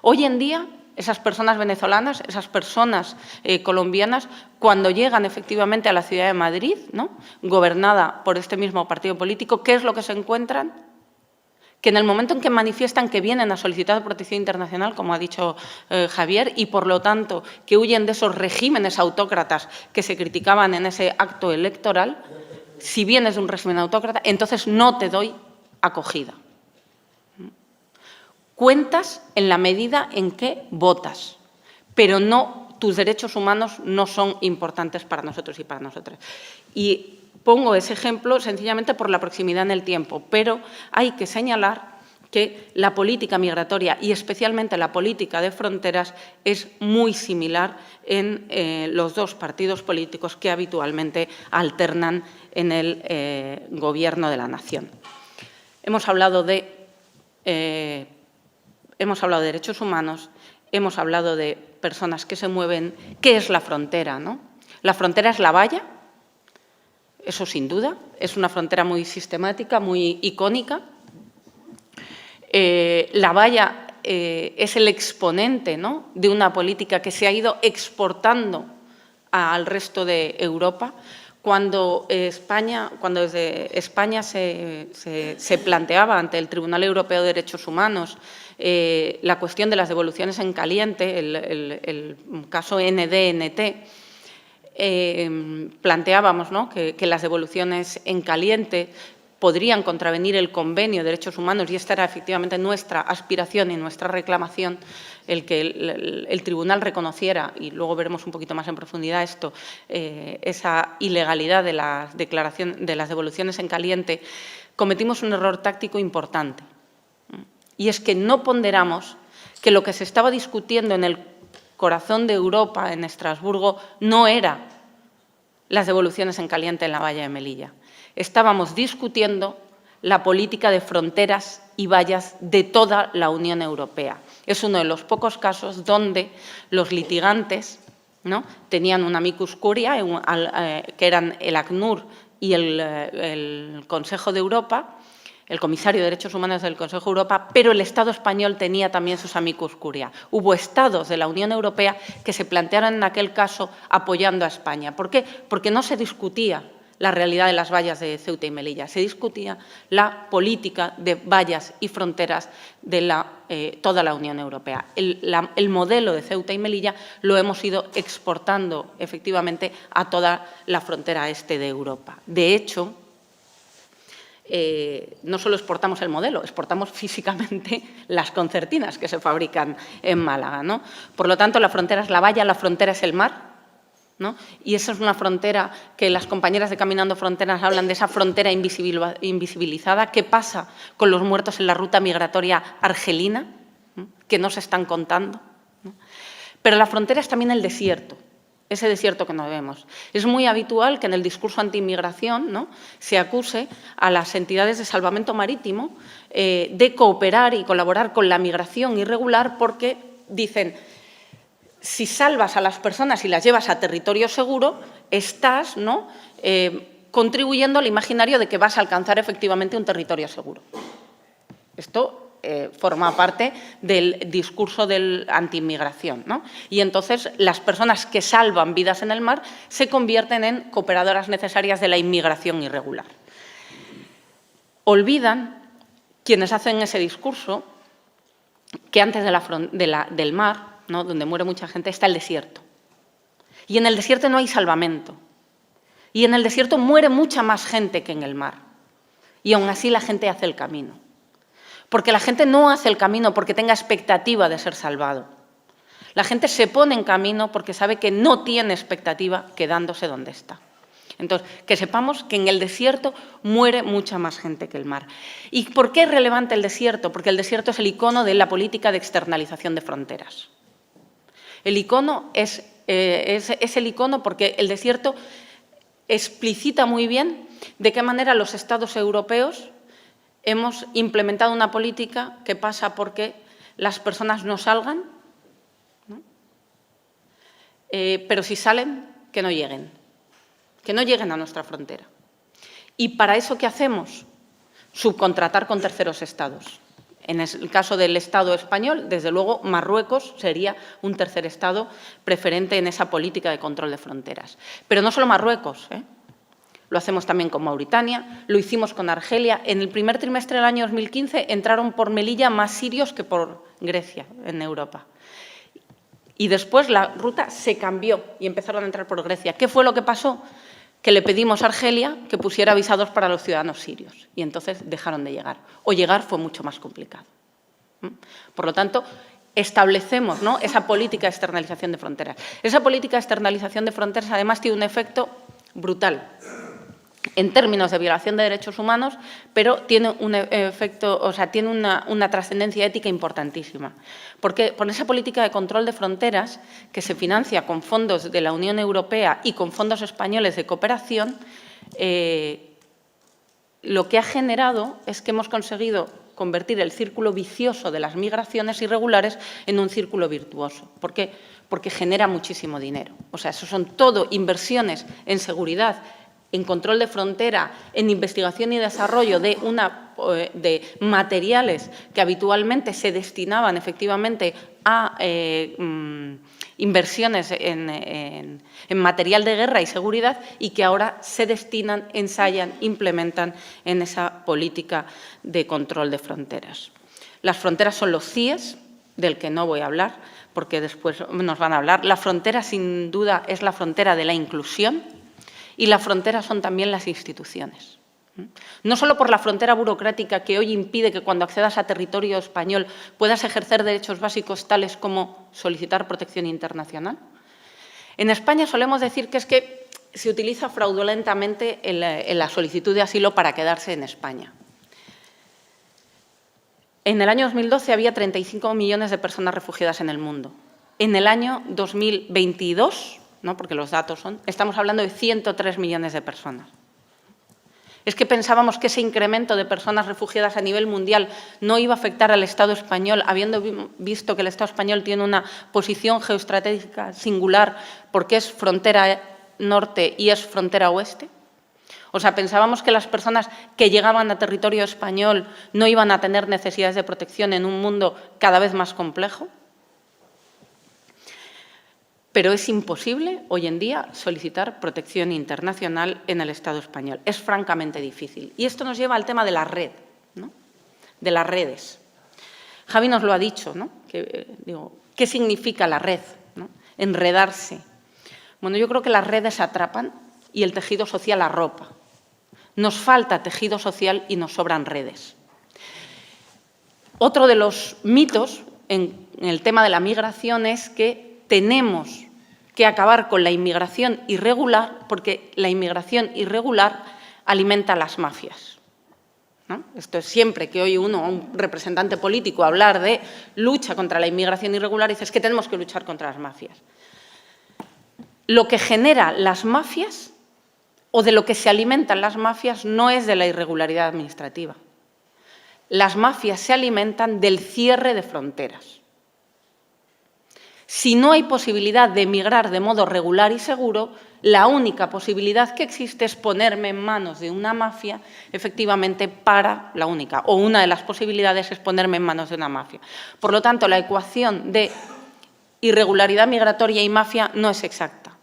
Hoy en día, esas personas venezolanas, esas personas colombianas, cuando llegan efectivamente a la ciudad de Madrid, ¿no?, gobernada por este mismo partido político, ¿qué es lo que se encuentran? Que en el momento en que manifiestan que vienen a solicitar protección internacional, como ha dicho Javier, y por lo tanto que huyen de esos regímenes autócratas que se criticaban en ese acto electoral, si vienes de un régimen autócrata, entonces no te doy acogida. Cuentas en la medida en que votas, pero no, tus derechos humanos no son importantes para nosotros y para nosotras. Y pongo ese ejemplo sencillamente por la proximidad en el tiempo, pero hay que señalar que la política migratoria y especialmente la política de fronteras es muy similar en los dos partidos políticos que habitualmente alternan en el gobierno de la nación. Hemos hablado de derechos humanos, hemos hablado de personas que se mueven. ¿Qué es la frontera, no? La frontera es la valla. Eso sin duda, es una frontera muy sistemática, muy icónica. La valla es el exponente, ¿no?, de una política que se ha ido exportando al resto de Europa. Cuando desde España se planteaba ante el Tribunal Europeo de Derechos Humanos la cuestión de las devoluciones en caliente, el caso NDNT, planteábamos, ¿no?, que las devoluciones en caliente podrían contravenir el Convenio de Derechos Humanos, y esta era efectivamente nuestra aspiración y nuestra reclamación, el que el tribunal reconociera, y luego veremos un poquito más en profundidad esto, esa ilegalidad de las devoluciones en caliente. Cometimos un error táctico importante, y es que no ponderamos que lo que se estaba discutiendo en el corazón de Europa, en Estrasburgo, no era las devoluciones en caliente en la valla de Melilla. Estábamos discutiendo la política de fronteras y vallas de toda la Unión Europea. Es uno de los pocos casos donde los litigantes, ¿no?, tenían un amicus curiae, que eran el ACNUR y el Consejo de Europa, el comisario de Derechos Humanos del Consejo de Europa, pero el Estado español tenía también sus amicus curiae. Hubo estados de la Unión Europea que se plantearon en aquel caso apoyando a España. ¿Por qué? Porque no se discutía la realidad de las vallas de Ceuta y Melilla, se discutía la política de vallas y fronteras de toda la Unión Europea. El modelo de Ceuta y Melilla lo hemos ido exportando efectivamente a toda la frontera este de Europa. De hecho, no solo exportamos el modelo, exportamos físicamente las concertinas que se fabrican en Málaga, ¿no? Por lo tanto, la frontera es la valla, la frontera es el mar, ¿no? Y esa es una frontera que las compañeras de Caminando Fronteras hablan de esa frontera invisibilizada. ¿Qué pasa con los muertos en la ruta migratoria argelina, ¿no?, que no se están contando, ¿no? Pero la frontera es también el desierto, ese desierto que no vemos. Es muy habitual que en el discurso antiinmigración, ¿no?, se acuse a las entidades de salvamento marítimo de cooperar y colaborar con la migración irregular porque dicen: si salvas a las personas y las llevas a territorio seguro, estás, ¿no?, contribuyendo al imaginario de que vas a alcanzar efectivamente un territorio seguro. Esto forma parte del discurso de antiinmigración, ¿no? Y entonces las personas que salvan vidas en el mar se convierten en cooperadoras necesarias de la inmigración irregular. Olvidan quienes hacen ese discurso que antes del mar, ¿no?, donde muere mucha gente, está el desierto. Y en el desierto no hay salvamento. Y en el desierto muere mucha más gente que en el mar. Y aún así la gente hace el camino. Porque la gente no hace el camino porque tenga expectativa de ser salvado. La gente se pone en camino porque sabe que no tiene expectativa quedándose donde está. Entonces, que sepamos que en el desierto muere mucha más gente que el mar. ¿Y por qué es relevante el desierto? Porque el desierto es el icono de la política de externalización de fronteras. El icono es el icono porque el desierto explicita muy bien de qué manera los Estados europeos hemos implementado una política que pasa porque las personas no salgan, ¿no?, pero si salen, que no lleguen a nuestra frontera. ¿Y para eso qué hacemos? Subcontratar con terceros estados. En el caso del Estado español, desde luego, Marruecos sería un tercer Estado preferente en esa política de control de fronteras. Pero no solo Marruecos, lo hacemos también con Mauritania, lo hicimos con Argelia. En el primer trimestre del año 2015 entraron por Melilla más sirios que por Grecia en Europa. Y después la ruta se cambió y empezaron a entrar por Grecia. ¿Qué fue lo que pasó? Que le pedimos a Argelia que pusiera visados para los ciudadanos sirios y entonces dejaron de llegar. O llegar fue mucho más complicado. Por lo tanto, establecemos, ¿no?, esa política de externalización de fronteras. Esa política de externalización de fronteras además tiene un efecto brutal en términos de violación de derechos humanos, pero tiene un efecto, o sea, tiene una trascendencia ética importantísima. Porque por esa política de control de fronteras, que se financia con fondos de la Unión Europea y con fondos españoles de cooperación, lo que ha generado es que hemos conseguido convertir el círculo vicioso de las migraciones irregulares en un círculo virtuoso. ¿Por qué? Porque genera muchísimo dinero. O sea, eso son todo inversiones en seguridad, en control de frontera, en investigación y desarrollo de materiales que habitualmente se destinaban efectivamente a inversiones en material de guerra y seguridad y que ahora se destinan, ensayan, implementan en esa política de control de fronteras. Las fronteras son los CIES, del que no voy a hablar, porque después nos van a hablar. La frontera, sin duda, es la frontera de la inclusión. Y la frontera son también las instituciones. No solo por la frontera burocrática que hoy impide que cuando accedas a territorio español puedas ejercer derechos básicos tales como solicitar protección internacional. En España solemos decir que es que se utiliza fraudulentamente en la solicitud de asilo para quedarse en España. En el año 2012 había 35 millones de personas refugiadas en el mundo. En el año 2022... ¿no?, porque los datos estamos hablando de 103 millones de personas. Es que pensábamos que ese incremento de personas refugiadas a nivel mundial no iba a afectar al Estado español, habiendo visto que el Estado español tiene una posición geoestratégica singular porque es frontera norte y es frontera oeste. O sea, pensábamos que las personas que llegaban a territorio español no iban a tener necesidades de protección en un mundo cada vez más complejo. Pero es imposible hoy en día solicitar protección internacional en el Estado español. Es francamente difícil. Y esto nos lleva al tema de la red, ¿no?, de las redes. Javi nos lo ha dicho, ¿no?, ¿qué significa la red?, ¿no?, enredarse. Bueno, yo creo que las redes atrapan y el tejido social arropa. Nos falta tejido social y nos sobran redes. Otro de los mitos en el tema de la migración es que tenemos que acabar con la inmigración irregular porque la inmigración irregular alimenta a las mafias, ¿no? Esto es siempre que oye uno a un representante político hablar de lucha contra la inmigración irregular, dices que tenemos que luchar contra las mafias. Lo que genera las mafias o de lo que se alimentan las mafias no es de la irregularidad administrativa. Las mafias se alimentan del cierre de fronteras. Si no hay posibilidad de emigrar de modo regular y seguro, la única posibilidad que existe es ponerme en manos de una mafia, efectivamente, la única, o una de las posibilidades es ponerme en manos de una mafia. Por lo tanto, la ecuación de irregularidad migratoria y mafia no es exacta.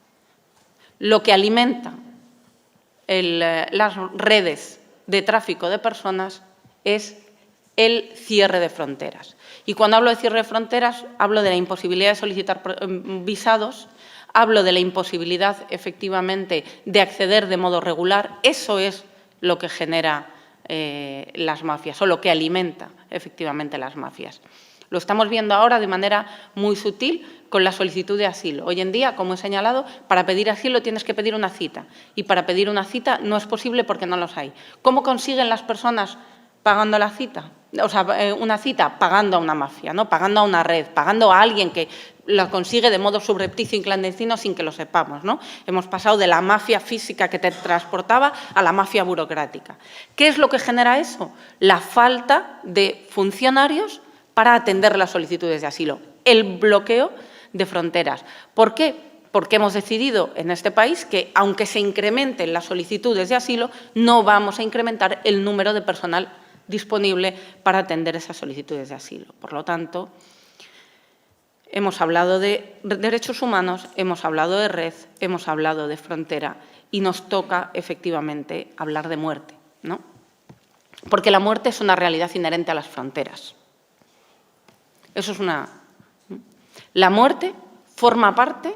Lo que alimenta las redes de tráfico de personas es el cierre de fronteras. Y cuando hablo de cierre de fronteras, hablo de la imposibilidad de solicitar visados, hablo de la imposibilidad, efectivamente, de acceder de modo regular. Eso es lo que genera las mafias o lo que alimenta, efectivamente, las mafias. Lo estamos viendo ahora de manera muy sutil con la solicitud de asilo. Hoy en día, como he señalado, para pedir asilo tienes que pedir una cita. Y para pedir una cita no es posible porque no los hay. ¿Cómo consiguen las personas pagando la cita? O sea, una cita pagando a una mafia, ¿no?, pagando a una red, pagando a alguien que la consigue de modo subrepticio y clandestino sin que lo sepamos, ¿no? Hemos pasado de la mafia física que te transportaba a la mafia burocrática. ¿Qué es lo que genera eso? La falta de funcionarios para atender las solicitudes de asilo, el bloqueo de fronteras. ¿Por qué? Porque hemos decidido en este país que, aunque se incrementen las solicitudes de asilo, no vamos a incrementar el número de personal disponible para atender esas solicitudes de asilo. Por lo tanto, hemos hablado de derechos humanos, hemos hablado de red, hemos hablado de frontera y nos toca, efectivamente, hablar de muerte, ¿no? Porque la muerte es una realidad inherente a las fronteras. Eso es una... La muerte forma parte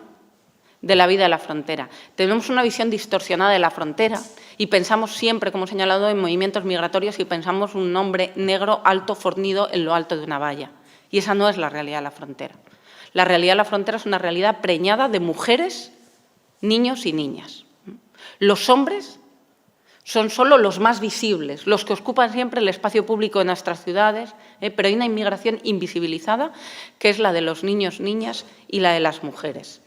de la vida de la frontera. Tenemos una visión distorsionada de la frontera y pensamos siempre, como he señalado, en movimientos migratorios y pensamos un hombre negro, alto, fornido, en lo alto de una valla. Y esa no es la realidad de la frontera. La realidad de la frontera es una realidad preñada de mujeres, niños y niñas. Los hombres son solo los más visibles, los que ocupan siempre el espacio público de nuestras ciudades, pero hay una inmigración invisibilizada, que es la de los niños, niñas y la de las mujeres.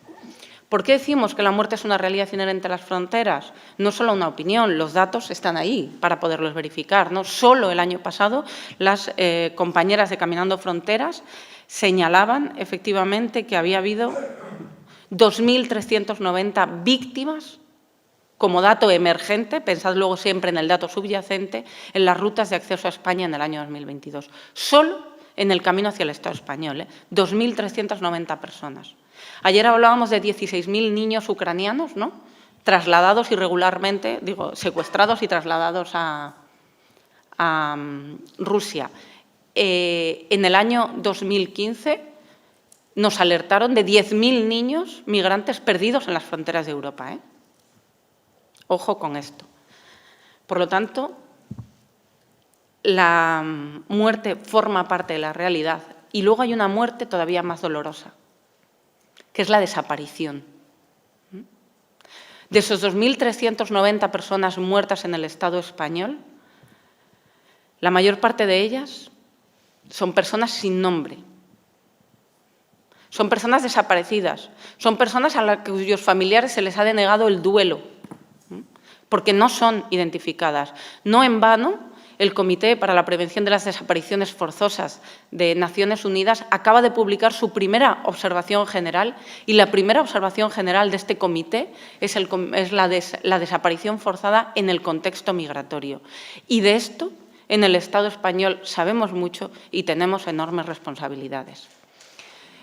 ¿Por qué decimos que la muerte es una realidad inherente a las fronteras? No solo una opinión, los datos están ahí para poderlos verificar, ¿no? Solo el año pasado las compañeras de Caminando Fronteras señalaban efectivamente que había habido 2.390 víctimas como dato emergente, pensad luego siempre en el dato subyacente, en las rutas de acceso a España en el año 2022. Solo en el camino hacia el Estado español, 2.390 personas. Ayer hablábamos de 16.000 niños ucranianos, ¿no?, trasladados irregularmente, secuestrados y trasladados a Rusia. En el año 2015 nos alertaron de 10.000 niños migrantes perdidos en las fronteras de Europa. Ojo con esto. Por lo tanto, la muerte forma parte de la realidad y luego hay una muerte todavía más dolorosa, que es la desaparición. De esos 2.390 personas muertas en el Estado español, la mayor parte de ellas son personas sin nombre. Son personas desaparecidas. Son personas a cuyos familiares se les ha denegado el duelo, porque no son identificadas. No en vano, el Comité para la Prevención de las Desapariciones Forzosas de Naciones Unidas acaba de publicar su primera observación general y la primera observación general de este comité es la desaparición forzada en el contexto migratorio. Y de esto, en el Estado español, sabemos mucho y tenemos enormes responsabilidades.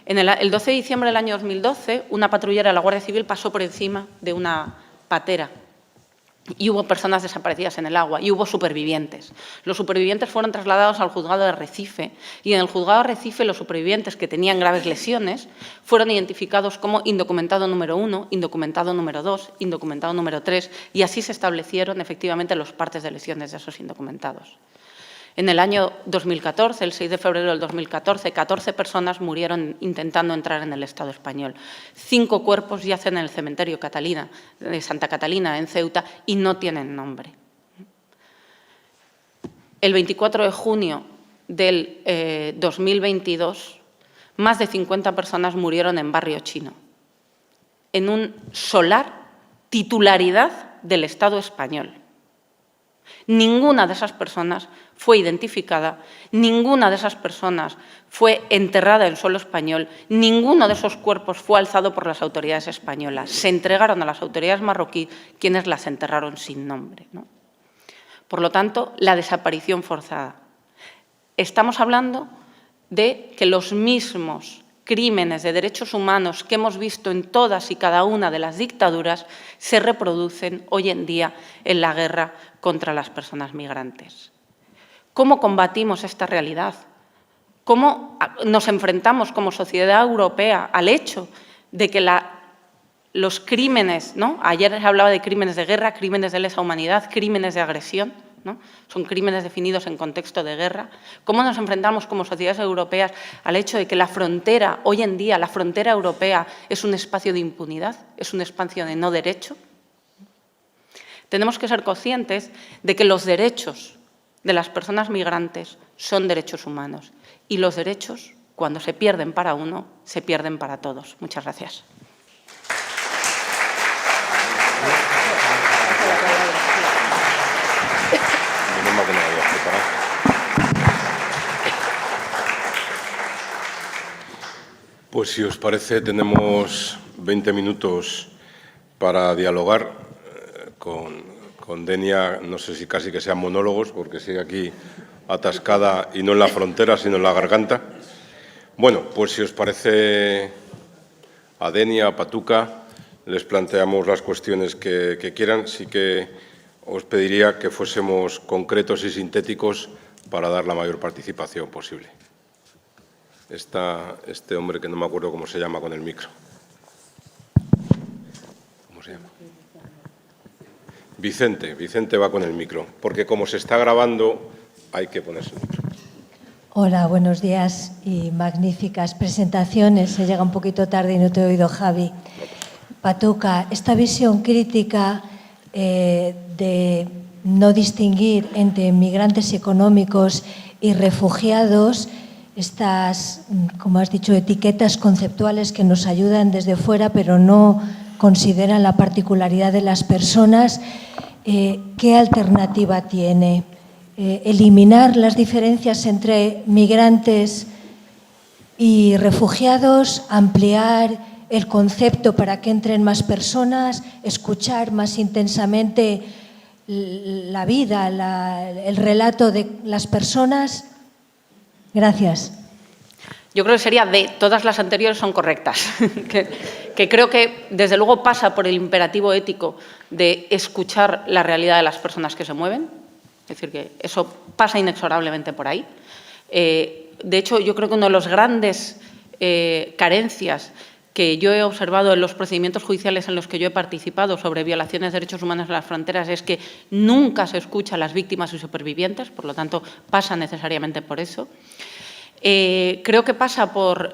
El 12 de diciembre del año 2012, una patrullera de la Guardia Civil pasó por encima de una patera y hubo personas desaparecidas en el agua y hubo supervivientes. Los supervivientes fueron trasladados al juzgado de Arrecife y en el juzgado de Arrecife los supervivientes que tenían graves lesiones fueron identificados como indocumentado número 1, indocumentado número 2, indocumentado número 3 y así se establecieron efectivamente los partes de lesiones de esos indocumentados. En el año 2014, el 6 de febrero del 2014, 14 personas murieron intentando entrar en el Estado español. 5 cuerpos yacen en el cementerio de Santa Catalina, en Ceuta, y no tienen nombre. El 24 de junio del 2022, más de 50 personas murieron en Barrio Chino, en un solar titularidad del Estado español. Ninguna de esas personas fue identificada, ninguna de esas personas fue enterrada en suelo español, ninguno de esos cuerpos fue alzado por las autoridades españolas. Se entregaron a las autoridades marroquíes, quienes las enterraron sin nombre, ¿no? Por lo tanto, la desaparición forzada. Estamos hablando de que los mismos crímenes de derechos humanos que hemos visto en todas y cada una de las dictaduras se reproducen hoy en día en la guerra contra las personas migrantes. ¿Cómo combatimos esta realidad? ¿Cómo nos enfrentamos como sociedad europea al hecho de que los crímenes, ¿no? Ayer se hablaba de crímenes de guerra, crímenes de lesa humanidad, crímenes de agresión, ¿no? Son crímenes definidos en contexto de guerra. ¿Cómo nos enfrentamos como sociedades europeas al hecho de que la frontera, hoy en día, la frontera europea es un espacio de impunidad, es un espacio de no derecho? Tenemos que ser conscientes de que los derechos de las personas migrantes son derechos humanos y los derechos, cuando se pierden para uno, se pierden para todos. Muchas gracias. Pues si os parece, tenemos 20 minutos para dialogar con Denia, no sé si casi que sean monólogos, porque sigue aquí atascada y no en la frontera, sino en la garganta. Bueno, pues si os parece, a Denia, a Patuca, les planteamos las cuestiones que quieran. Sí que os pediría que fuésemos concretos y sintéticos para dar la mayor participación posible. Está este hombre que no me acuerdo cómo se llama con el micro. ¿Cómo se llama? Vicente va con el micro, porque como se está grabando hay que ponerse el micro. Hola, buenos días y magníficas presentaciones. Se llega un poquito tarde y no te he oído, Javi. Patuca, esta visión crítica de no distinguir entre migrantes económicos y refugiados, estas, como has dicho, etiquetas conceptuales que nos ayudan desde fuera pero no consideran la particularidad de las personas, ¿qué alternativa tiene? ¿Eliminar las diferencias entre migrantes y refugiados? ¿Ampliar el concepto para que entren más personas? ¿Escuchar más intensamente la vida, el relato de las personas? Gracias. Yo creo que sería de todas las anteriores son correctas, que creo que desde luego pasa por el imperativo ético de escuchar la realidad de las personas que se mueven, es decir, que eso pasa inexorablemente por ahí. De hecho, yo creo que una de las grandes carencias que yo he observado en los procedimientos judiciales en los que yo he participado sobre violaciones de derechos humanos en las fronteras es que nunca se escucha a las víctimas y supervivientes, por lo tanto, pasa necesariamente por eso. Creo que pasa por,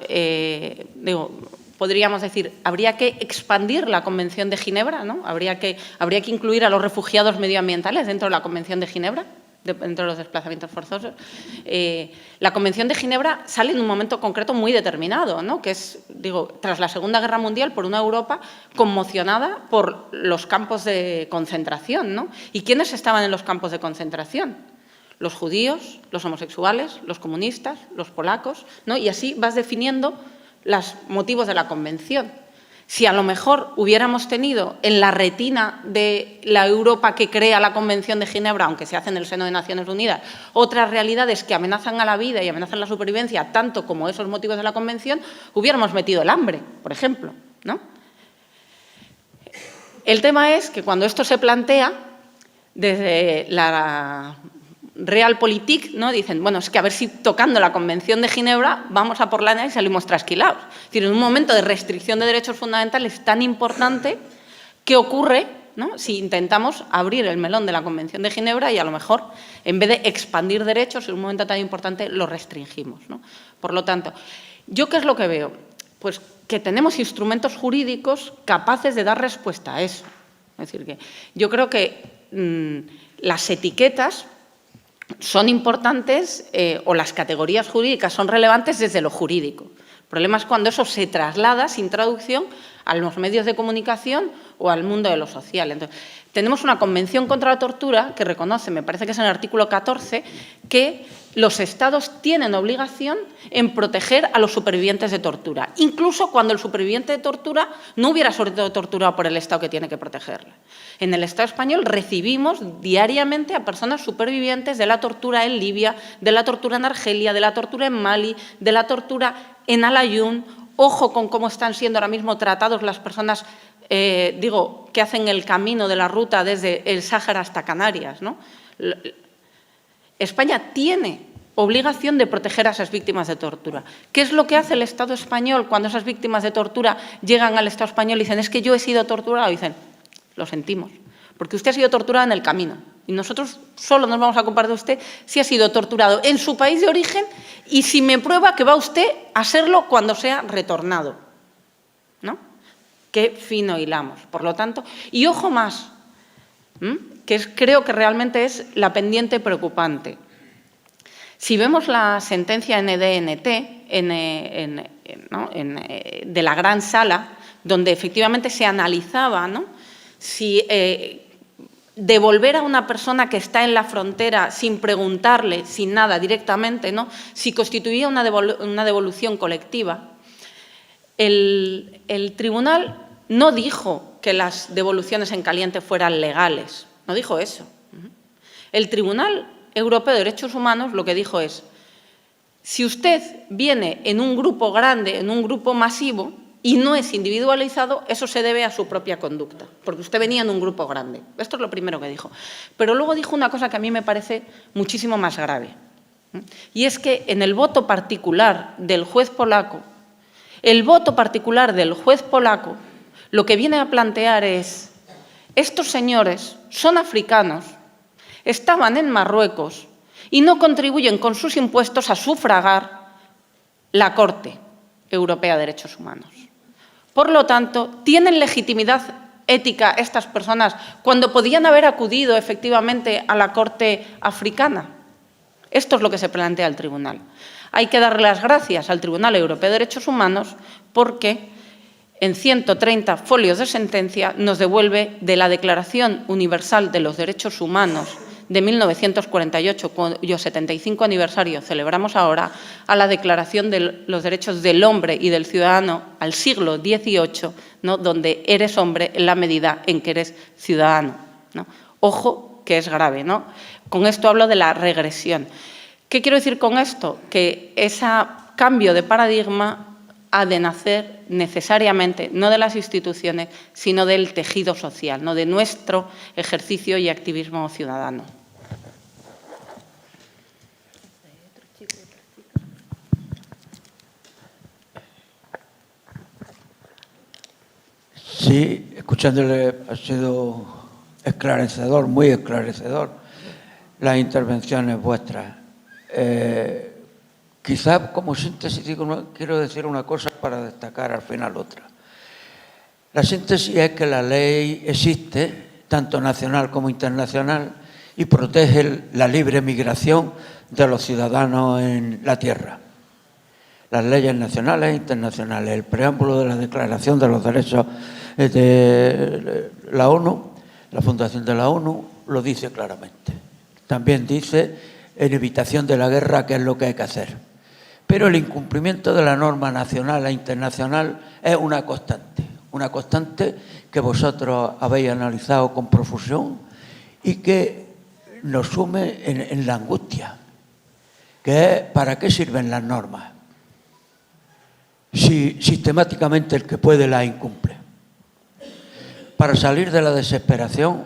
podríamos decir, habría que expandir la Convención de Ginebra, ¿no? Habría que incluir a los refugiados medioambientales dentro de la Convención de Ginebra, dentro de los desplazamientos forzosos. La Convención de Ginebra sale en un momento concreto muy determinado, ¿no? Que es, tras la Segunda Guerra Mundial, por una Europa conmocionada por los campos de concentración, ¿no? ¿Y quiénes estaban en los campos de concentración? Los judíos, los homosexuales, los comunistas, los polacos, ¿no? Y así vas definiendo los motivos de la Convención. Si a lo mejor hubiéramos tenido en la retina de la Europa que crea la Convención de Ginebra, aunque se hace en el seno de Naciones Unidas, otras realidades que amenazan a la vida y amenazan la supervivencia, tanto como esos motivos de la Convención, hubiéramos metido el hambre, por ejemplo, ¿no? El tema es que cuando esto se plantea, desde la Realpolitik, ¿no? Dicen, bueno, es que a ver si tocando la Convención de Ginebra vamos a por lana y salimos trasquilados. Es decir, en un momento de restricción de derechos fundamentales tan importante, ¿qué ocurre, ¿no? Si intentamos abrir el melón de la Convención de Ginebra y a lo mejor, en vez de expandir derechos, en un momento tan importante lo restringimos, ¿no? Por lo tanto, ¿yo qué es lo que veo? Pues que tenemos instrumentos jurídicos capaces de dar respuesta a eso. Es decir, que yo creo que las etiquetas son importantes o las categorías jurídicas son relevantes desde lo jurídico. El problema es cuando eso se traslada sin traducción a los medios de comunicación o al mundo de lo social. Entonces, tenemos una Convención contra la Tortura que reconoce, me parece que es en el artículo 14, que los Estados tienen obligación en proteger a los supervivientes de tortura, incluso cuando el superviviente de tortura no hubiera sido torturado por el Estado que tiene que protegerle. En el Estado español recibimos diariamente a personas supervivientes de la tortura en Libia, de la tortura en Argelia, de la tortura en Mali, de la tortura en Al-Ayun. Ojo con cómo están siendo ahora mismo tratados las personas, que hacen el camino de la ruta desde el Sáhara hasta Canarias, ¿no? España tiene obligación de proteger a esas víctimas de tortura. ¿Qué es lo que hace el Estado español cuando esas víctimas de tortura llegan al Estado español y dicen, es que yo he sido torturado? Y dicen, lo sentimos, porque usted ha sido torturado en el camino y nosotros solo nos vamos a ocupar de usted si ha sido torturado en su país de origen y si me prueba que va usted a serlo cuando sea retornado, ¿no? Qué fino hilamos, por lo tanto. Y ojo más, creo que realmente es la pendiente preocupante. Si vemos la sentencia NDNT de la gran sala, donde efectivamente se analizaba, ¿no?, si devolver a una persona que está en la frontera sin preguntarle, sin nada, directamente, ¿no?, si constituía una devolución colectiva, el tribunal no dijo que las devoluciones en caliente fueran legales, no dijo eso. El Tribunal Europeo de Derechos Humanos lo que dijo es: si usted viene en un grupo grande, en un grupo masivo, y no es individualizado, eso se debe a su propia conducta, porque usted venía en un grupo grande. Esto es lo primero que dijo. Pero luego dijo una cosa que a mí me parece muchísimo más grave, y es que en el voto particular del juez polaco, lo que viene a plantear es: estos señores son africanos, estaban en Marruecos y no contribuyen con sus impuestos a sufragar la Corte Europea de Derechos Humanos. Por lo tanto, ¿tienen legitimidad ética estas personas cuando podían haber acudido efectivamente a la Corte africana? Esto es lo que se plantea el tribunal. Hay que darle las gracias al Tribunal Europeo de Derechos Humanos porque en 130 folios de sentencia nos devuelve de la Declaración Universal de los Derechos Humanos de 1948, cuyo 75 aniversario celebramos ahora, a la Declaración de los Derechos del Hombre y del Ciudadano al siglo XVIII, ¿no?, donde eres hombre en la medida en que eres ciudadano, ¿no? Ojo, que es grave, ¿no? Con esto hablo de la regresión. ¿Qué quiero decir con esto? Que ese cambio de paradigma ha de nacer necesariamente, no de las instituciones, sino del tejido social, ¿no?, de nuestro ejercicio y activismo ciudadano. Sí, escuchándole ha sido esclarecedor, muy esclarecedor, las intervenciones vuestras. Quizás como síntesis quiero decir una cosa para destacar al final otra. La síntesis es que la ley existe, tanto nacional como internacional, y protege la libre migración de los ciudadanos en la tierra. Las leyes nacionales e internacionales, el preámbulo de la Declaración de los Derechos de la ONU, la Fundación de la ONU, lo dice claramente. También dice, en evitación de la guerra, qué es lo que hay que hacer. Pero el incumplimiento de la norma nacional e internacional es una constante que vosotros habéis analizado con profusión y que nos sume en la angustia, que es ¿para qué sirven las normas? Si sistemáticamente el que puede las incumple. Para salir de la desesperación,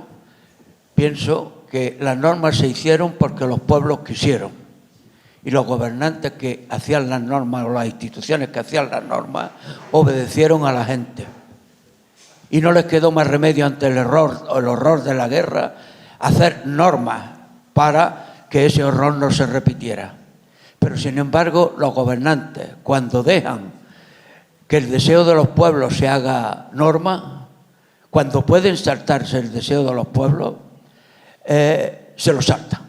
pienso que las normas se hicieron porque los pueblos quisieron y los gobernantes que hacían las normas o las instituciones que hacían las normas obedecieron a la gente. Y no les quedó más remedio ante el error o el horror de la guerra hacer normas para que ese horror no se repitiera. Pero sin embargo, los gobernantes, cuando dejan que el deseo de los pueblos se haga norma, cuando pueden saltarse el deseo de los pueblos, se lo saltan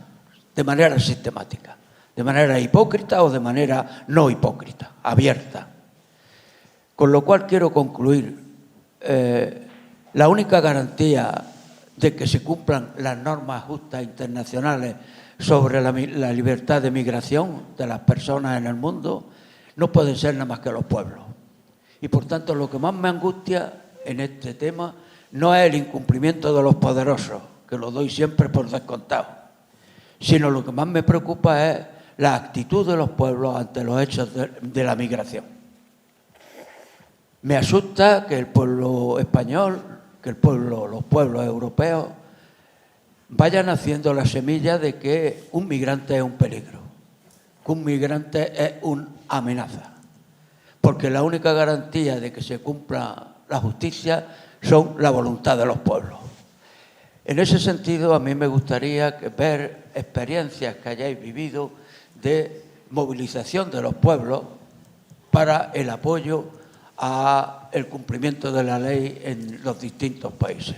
de manera sistemática, de manera hipócrita o de manera no hipócrita, abierta. Con lo cual quiero concluir, la única garantía de que se cumplan las normas justas internacionales sobre la libertad de migración de las personas en el mundo no pueden ser nada más que los pueblos. Y por tanto lo que más me angustia en este tema no es el incumplimiento de los poderosos, que lo doy siempre por descontado, sino lo que más me preocupa es la actitud de los pueblos ante los hechos de la migración. Me asusta que el pueblo español, que los pueblos europeos vayan haciendo la semilla de que un migrante es un peligro, que un migrante es una amenaza, porque la única garantía de que se cumpla la justicia son la voluntad de los pueblos. En ese sentido, a mí me gustaría ver experiencias que hayáis vivido de movilización de los pueblos para el apoyo al cumplimiento de la ley en los distintos países,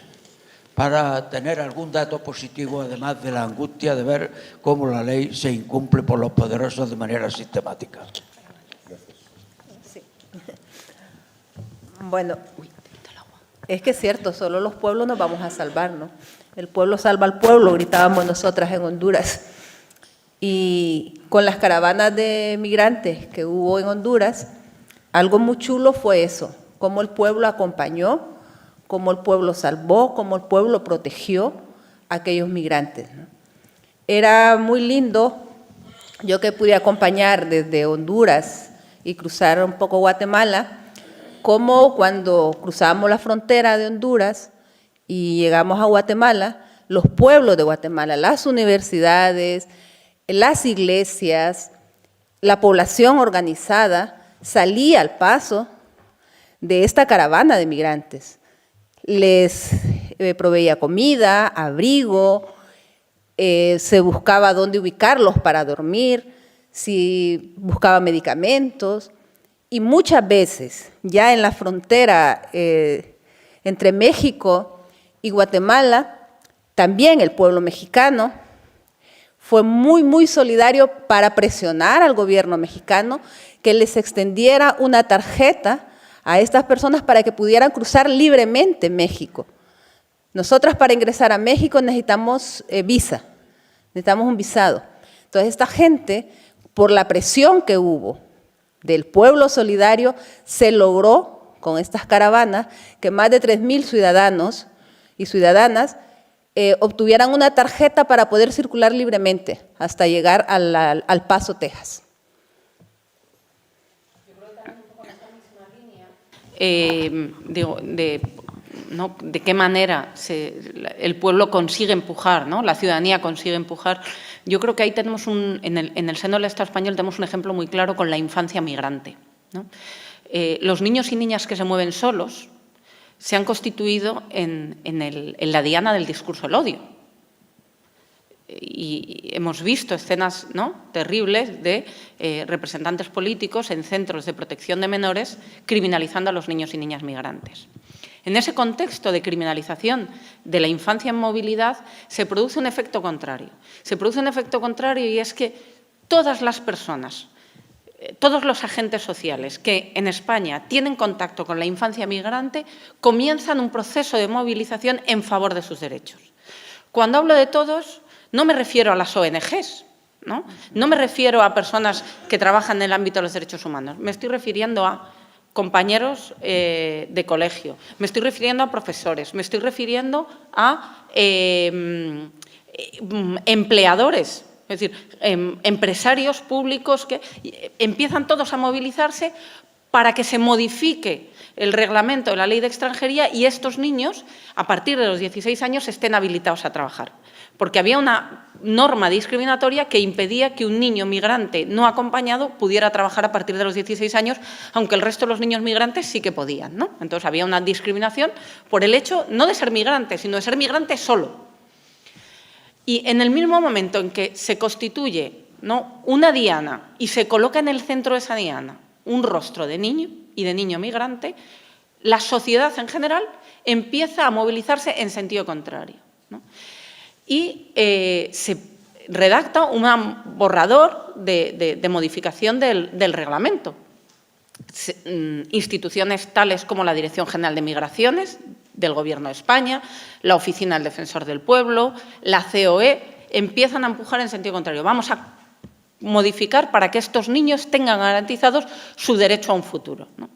para tener algún dato positivo, además de la angustia de ver cómo la ley se incumple por los poderosos de manera sistemática. Sí. Bueno, es que es cierto, solo los pueblos nos vamos a salvar, ¿no? El pueblo salva al pueblo, gritábamos nosotras en Honduras. Y con las caravanas de migrantes que hubo en Honduras, Algo muy chulo fue eso, cómo el pueblo acompañó, cómo el pueblo salvó, cómo el pueblo protegió a aquellos migrantes, ¿no? Era muy lindo, yo que pude acompañar desde Honduras y cruzar un poco Guatemala, cómo cuando cruzamos la frontera de Honduras y llegamos a Guatemala, los pueblos de Guatemala, las universidades, las iglesias, la población organizada salía al paso de esta caravana de migrantes. Les proveía comida, abrigo, se buscaba dónde ubicarlos para dormir, si buscaba medicamentos, y muchas veces ya en la frontera entre México y Guatemala, también el pueblo mexicano fue muy solidario para presionar al gobierno mexicano que les extendiera una tarjeta a estas personas para que pudieran cruzar libremente México. Nosotras para ingresar a México necesitamos visa, necesitamos un visado. Entonces esta gente, por la presión que hubo del pueblo solidario, se logró con estas caravanas que más de 3.000 ciudadanos y ciudadanas obtuvieran una tarjeta para poder circular libremente hasta llegar al Paso, Texas. De qué manera el pueblo consigue empujar, ¿no? La ciudadanía consigue empujar. Yo creo que ahí tenemos en el seno del Estado español tenemos un ejemplo muy claro con la infancia migrante, ¿no? Los niños y niñas que se mueven solos se han constituido en la diana del discurso del odio. Y hemos visto escenas, ¿no?, terribles de representantes políticos en centros de protección de menores criminalizando a los niños y niñas migrantes. En ese contexto de criminalización de la infancia en movilidad se produce un efecto contrario. Se produce un efecto contrario y es que todas las personas, todos los agentes sociales que en España tienen contacto con la infancia migrante comienzan un proceso de movilización en favor de sus derechos. Cuando hablo de todos, no me refiero a las ONGs, ¿no? No me refiero a personas que trabajan en el ámbito de los derechos humanos, me estoy refiriendo a compañeros de colegio, me estoy refiriendo a profesores, me estoy refiriendo a empleadores, es decir, empresarios públicos que empiezan todos a movilizarse para que se modifique el reglamento de la Ley de Extranjería y estos niños, a partir de los 16 años, estén habilitados a trabajar. Porque había una norma discriminatoria que impedía que un niño migrante no acompañado pudiera trabajar a partir de los 16 años, aunque el resto de los niños migrantes sí que podían, ¿no? Entonces había una discriminación por el hecho no de ser migrante, sino de ser migrante solo. Y en el mismo momento en que se constituye, ¿no?, una diana y se coloca en el centro de esa diana un rostro de niño y de niño migrante, la sociedad en general empieza a movilizarse en sentido contrario, ¿no? Y se redacta un borrador de modificación del reglamento. Instituciones tales como la Dirección General de Migraciones del Gobierno de España, la Oficina del Defensor del Pueblo, la COE, empiezan a empujar en sentido contrario. Vamos a modificar para que estos niños tengan garantizados su derecho a un futuro, ¿no?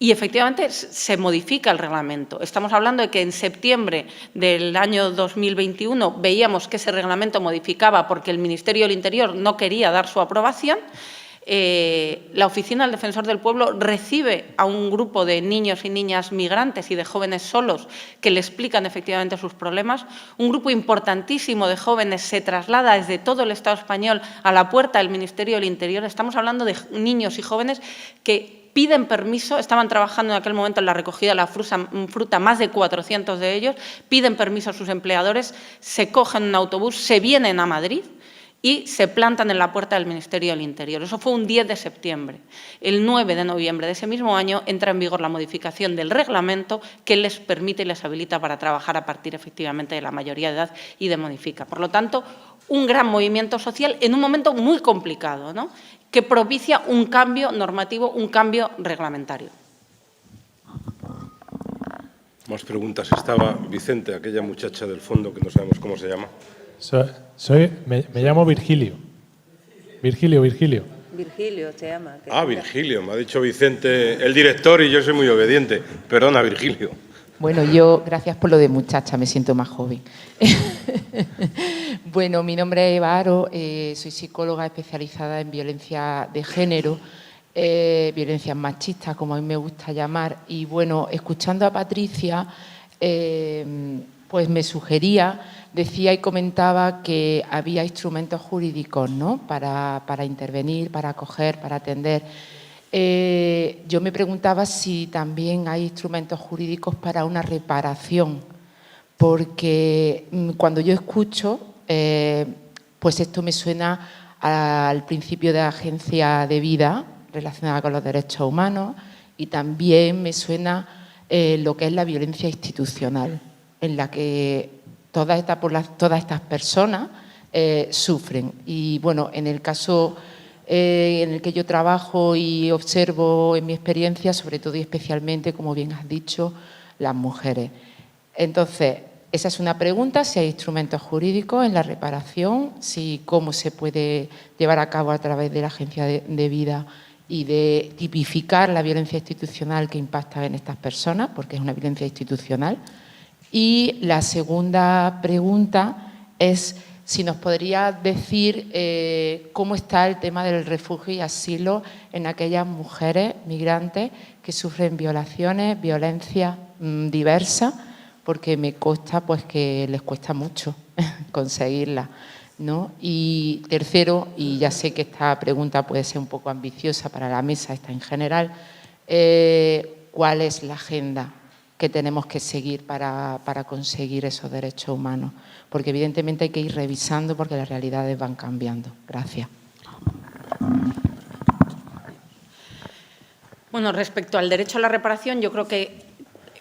Y efectivamente se modifica el reglamento. Estamos hablando de que en septiembre del año 2021 veíamos que ese reglamento modificaba porque el Ministerio del Interior no quería dar su aprobación. La Oficina del Defensor del Pueblo recibe a un grupo de niños y niñas migrantes y de jóvenes solos que le explican efectivamente sus problemas. Un grupo importantísimo de jóvenes se traslada desde todo el Estado español a la puerta del Ministerio del Interior. Estamos hablando de niños y jóvenes que piden permiso, estaban trabajando en aquel momento en la recogida de la fruta, más de 400 de ellos, piden permiso a sus empleadores, se cogen un autobús, se vienen a Madrid y se plantan en la puerta del Ministerio del Interior. Eso fue un 10 de septiembre. El 9 de noviembre de ese mismo año entra en vigor la modificación del reglamento que les permite y les habilita para trabajar a partir efectivamente de la mayoría de edad y de modifica. Por lo tanto, un gran movimiento social en un momento muy complicado, ¿no?, que propicia un cambio normativo, un cambio reglamentario. Más preguntas. Estaba Vicente, aquella muchacha del fondo que no sabemos cómo se llama. Me llamo Virgilio. Virgilio. Virgilio se llama. Virgilio, me ha dicho Vicente, el director, y yo soy muy obediente. Perdona, Virgilio. Bueno, yo, gracias por lo de muchacha, me siento más joven. Bueno, mi nombre es Eva Aro, soy psicóloga especializada en violencia de género, violencias machistas, como a mí me gusta llamar. Y bueno, escuchando a Patricia, pues me sugería, decía y comentaba que había instrumentos jurídicos, ¿no?, para intervenir, para acoger, para atender. Yo me preguntaba si también hay instrumentos jurídicos para una reparación, porque cuando yo escucho, pues esto me suena al principio de la Agencia de Vida relacionada con los derechos humanos, y también me suena lo que es la violencia institucional, en la que todas estas personas sufren. Y bueno, en el caso en el que yo trabajo y observo en mi experiencia, sobre todo y especialmente, como bien has dicho, las mujeres. Entonces, esa es una pregunta, si hay instrumentos jurídicos en la reparación, si cómo se puede llevar a cabo a través de la Agencia de Vida y de tipificar la violencia institucional que impacta en estas personas, porque es una violencia institucional. Y la segunda pregunta es si nos podría decir cómo está el tema del refugio y asilo en aquellas mujeres migrantes que sufren violaciones, violencia diversa, porque me consta pues que les cuesta mucho conseguirla, ¿no? Y tercero, y ya sé que esta pregunta puede ser un poco ambiciosa para la mesa, esta en general, ¿cuál es la agenda que tenemos que seguir para conseguir esos derechos humanos? Porque evidentemente hay que ir revisando porque las realidades van cambiando. Gracias. Bueno, respecto al derecho a la reparación, yo creo que,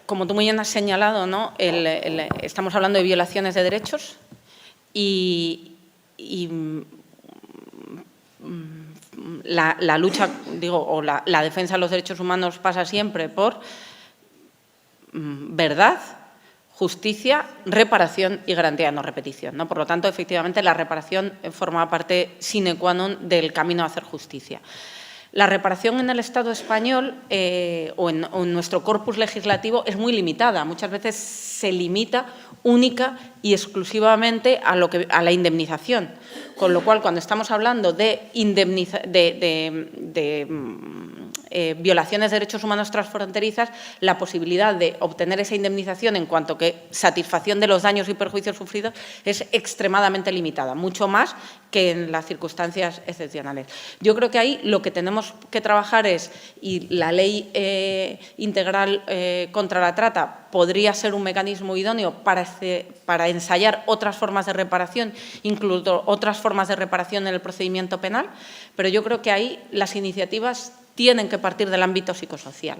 como tú muy bien has señalado, ¿no?, estamos hablando de violaciones de derechos y la lucha, digo, o la defensa de los derechos humanos pasa siempre por verdad, justicia, reparación y garantía de no repetición, ¿no? Por lo tanto, efectivamente, la reparación forma parte sine qua non del camino a hacer justicia. La reparación en el Estado español o en nuestro corpus legislativo es muy limitada. Muchas veces se limita única y exclusivamente a la indemnización. Con lo cual, cuando estamos hablando de violaciones de derechos humanos transfronterizas, la posibilidad de obtener esa indemnización en cuanto que satisfacción de los daños y perjuicios sufridos es extremadamente limitada, mucho más que en las circunstancias excepcionales. Yo creo que ahí lo que tenemos que trabajar es, y la ley integral contra la trata podría ser un mecanismo idóneo para ensayar otras formas de reparación, incluso otras formas de reparación en el procedimiento penal, pero yo creo que ahí las iniciativas tienen que partir del ámbito psicosocial.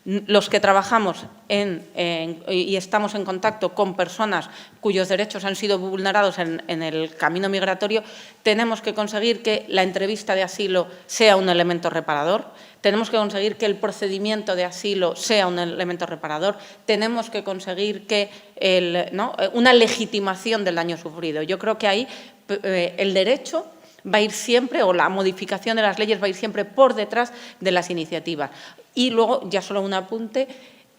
Los que trabajamos y estamos en contacto con personas cuyos derechos han sido vulnerados en el camino migratorio, tenemos que conseguir que la entrevista de asilo sea un elemento reparador, tenemos que conseguir que el procedimiento de asilo sea un elemento reparador, tenemos que conseguir que una legitimación del daño sufrido. Yo creo que ahí el derecho va a ir siempre, o la modificación de las leyes va a ir siempre por detrás de las iniciativas. Y luego, ya solo un apunte,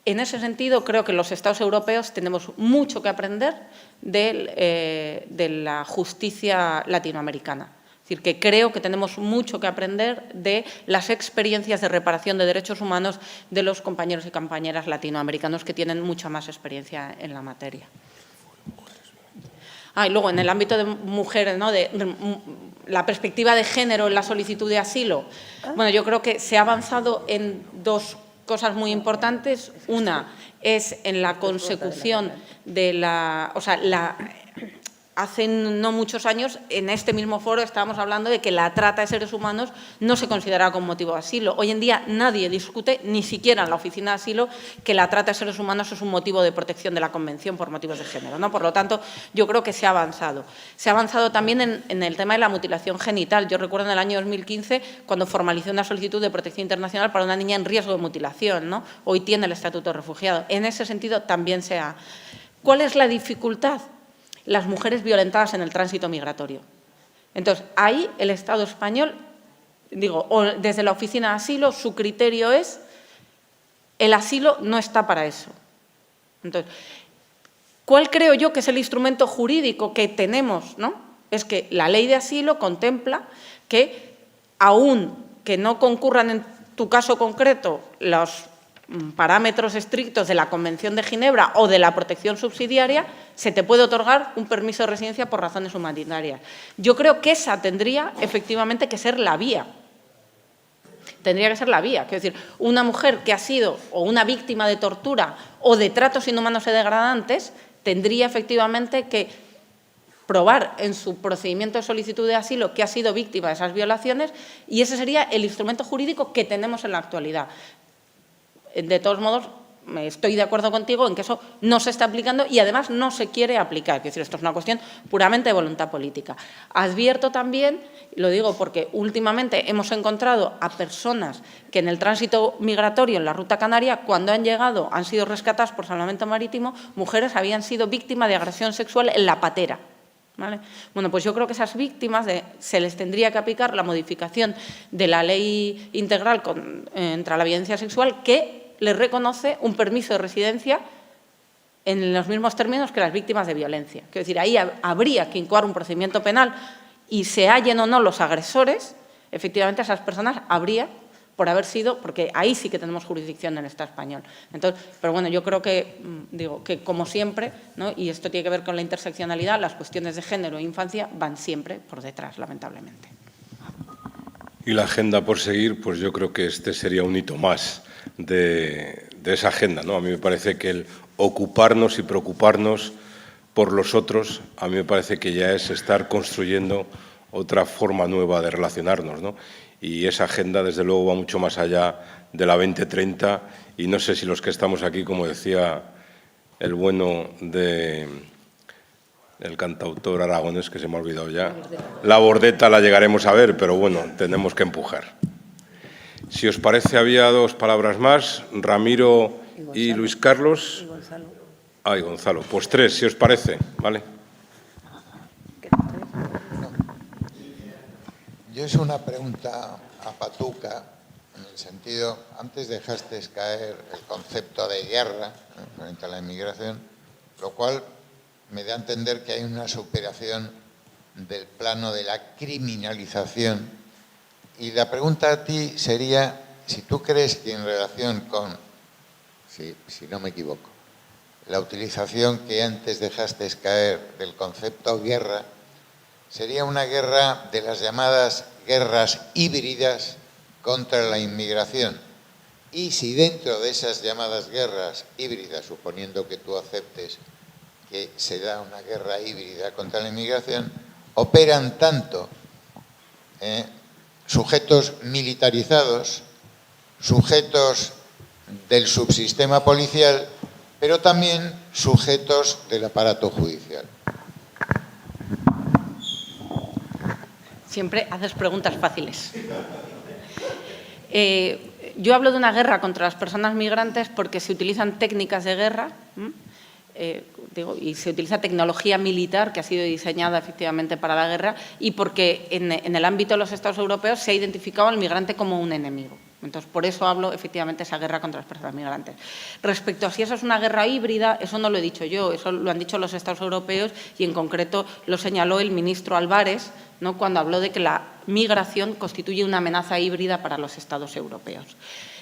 en ese sentido creo que los Estados europeos tenemos mucho que aprender de la justicia latinoamericana. Es decir, que creo que tenemos mucho que aprender de las experiencias de reparación de derechos humanos de los compañeros y compañeras latinoamericanos que tienen mucha más experiencia en la materia. Y luego, en el ámbito de mujeres, ¿no?, de la perspectiva de género en la solicitud de asilo, bueno, yo creo que se ha avanzado en dos cosas muy importantes. Una es en la consecución de hace no muchos años, en este mismo foro, estábamos hablando de que la trata de seres humanos no se consideraba como motivo de asilo. Hoy en día nadie discute, ni siquiera en la oficina de asilo, que la trata de seres humanos es un motivo de protección de la Convención por motivos de género, ¿no? Por lo tanto, yo creo que se ha avanzado. Se ha avanzado también en el tema de la mutilación genital. Yo recuerdo en el año 2015 cuando formalicé una solicitud de protección internacional para una niña en riesgo de mutilación, ¿no? Hoy tiene el estatuto de refugiado. En ese sentido también se ha... ¿Cuál es la dificultad? Las mujeres violentadas en el tránsito migratorio. Entonces, ahí el Estado español o desde la oficina de asilo, su criterio es el asilo no está para eso. Entonces, ¿cuál creo yo que es el instrumento jurídico que tenemos, ¿no? Es que la ley de asilo contempla que, aun que no concurran en tu caso concreto los parámetros estrictos de la Convención de Ginebra o de la protección subsidiaria, se te puede otorgar un permiso de residencia por razones humanitarias. Yo creo que esa tendría efectivamente que ser la vía. Tendría que ser la vía. Quiero decir, una mujer que ha sido o una víctima de tortura o de tratos inhumanos y degradantes tendría efectivamente que probar en su procedimiento de solicitud de asilo que ha sido víctima de esas violaciones, y ese sería el instrumento jurídico que tenemos en la actualidad. De todos modos, estoy de acuerdo contigo en que eso no se está aplicando y además no se quiere aplicar. Es decir, esto es una cuestión puramente de voluntad política. Advierto también, lo digo porque últimamente hemos encontrado a personas que en el tránsito migratorio en la ruta canaria, cuando han llegado, han sido rescatadas por salvamento marítimo, mujeres habían sido víctimas de agresión sexual en la patera. ¿Vale? Bueno, pues yo creo que esas víctimas se les tendría que aplicar la modificación de la ley integral contra la violencia sexual, que les reconoce un permiso de residencia en los mismos términos que las víctimas de violencia. Quiero decir, ahí habría que incoar un procedimiento penal y se hallen o no los agresores, efectivamente esas personas habría por haber sido, porque ahí sí que tenemos jurisdicción en el Estado español. Entonces, pero bueno, yo creo que, que como siempre, ¿no? Y esto tiene que ver con la interseccionalidad, las cuestiones de género e infancia van siempre por detrás, lamentablemente. Y la agenda por seguir, pues yo creo que este sería un hito más de esa agenda, ¿no? A mí me parece que el ocuparnos y preocuparnos por los otros, a mí me parece que ya es estar construyendo otra forma nueva de relacionarnos, ¿no? Y esa agenda, desde luego, va mucho más allá de la 2030, y no sé si los que estamos aquí, como decía el bueno del cantautor aragonés, que se me ha olvidado ya, la Bordeta la llegaremos a ver, pero bueno, tenemos que empujar. Si os parece, había dos palabras más, Ramiro y Luis Carlos. Y Gonzalo. Ah, y Gonzalo. Pues tres, si os parece, ¿vale? Yo es una pregunta a Patuca, en el sentido, antes dejaste caer el concepto de guerra frente a la inmigración, lo cual me da a entender que hay una superación del plano de la criminalización. Y la pregunta a ti sería, si tú crees que en relación con, si no me equivoco, la utilización que antes dejaste caer del concepto guerra, sería una guerra de las llamadas guerras híbridas contra la inmigración. Y si dentro de esas llamadas guerras híbridas, suponiendo que tú aceptes que se da una guerra híbrida contra la inmigración, operan tanto sujetos militarizados, sujetos del subsistema policial, pero también sujetos del aparato judicial. Siempre haces preguntas fáciles. Yo hablo de una guerra contra las personas migrantes porque se utilizan técnicas de guerra, y se utiliza tecnología militar que ha sido diseñada efectivamente para la guerra, y porque en el ámbito de los Estados europeos se ha identificado al migrante como un enemigo. Entonces, por eso hablo efectivamente de esa guerra contra las personas migrantes. Respecto a si eso es una guerra híbrida, eso no lo he dicho yo, eso lo han dicho los Estados europeos, y en concreto lo señaló el ministro Álvarez, ¿no?, cuando habló de que la migración constituye una amenaza híbrida para los Estados europeos.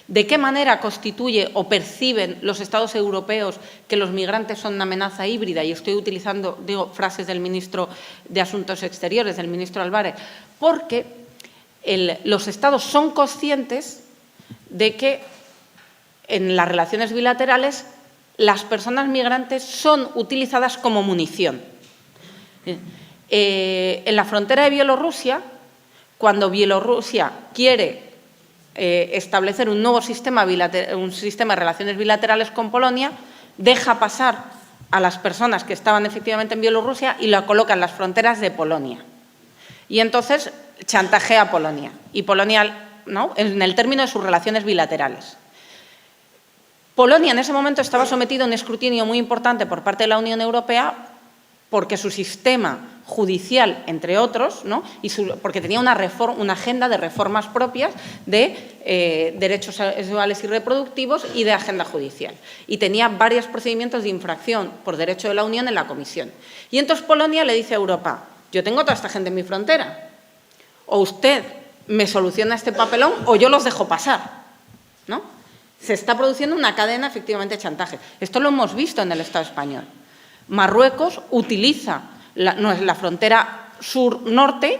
¿De qué manera constituye o perciben los Estados europeos que los migrantes son una amenaza híbrida? Y estoy utilizando, frases del ministro de Asuntos Exteriores, del ministro Álvarez, porque los Estados son conscientes de que en las relaciones bilaterales las personas migrantes son utilizadas como munición. En la frontera de Bielorrusia, cuando Bielorrusia quiere establecer un nuevo sistema de relaciones bilaterales con Polonia, deja pasar a las personas que estaban efectivamente en Bielorrusia y la coloca en las fronteras de Polonia. Y entonces chantajea a Polonia. Y Polonia, ¿no?, en el término de sus relaciones bilaterales. Polonia en ese momento estaba sometido a un escrutinio muy importante por parte de la Unión Europea porque su sistema judicial, entre otros, ¿no? Porque tenía una agenda de reformas propias de derechos sexuales y reproductivos y de agenda judicial. Y tenía varios procedimientos de infracción por derecho de la Unión en la Comisión. Y entonces Polonia le dice a Europa, yo tengo toda esta gente en mi frontera, o usted me soluciona este papelón o yo los dejo pasar, ¿no? Se está produciendo una cadena efectivamente de chantaje. Esto lo hemos visto en el Estado español. Marruecos utiliza la frontera sur-norte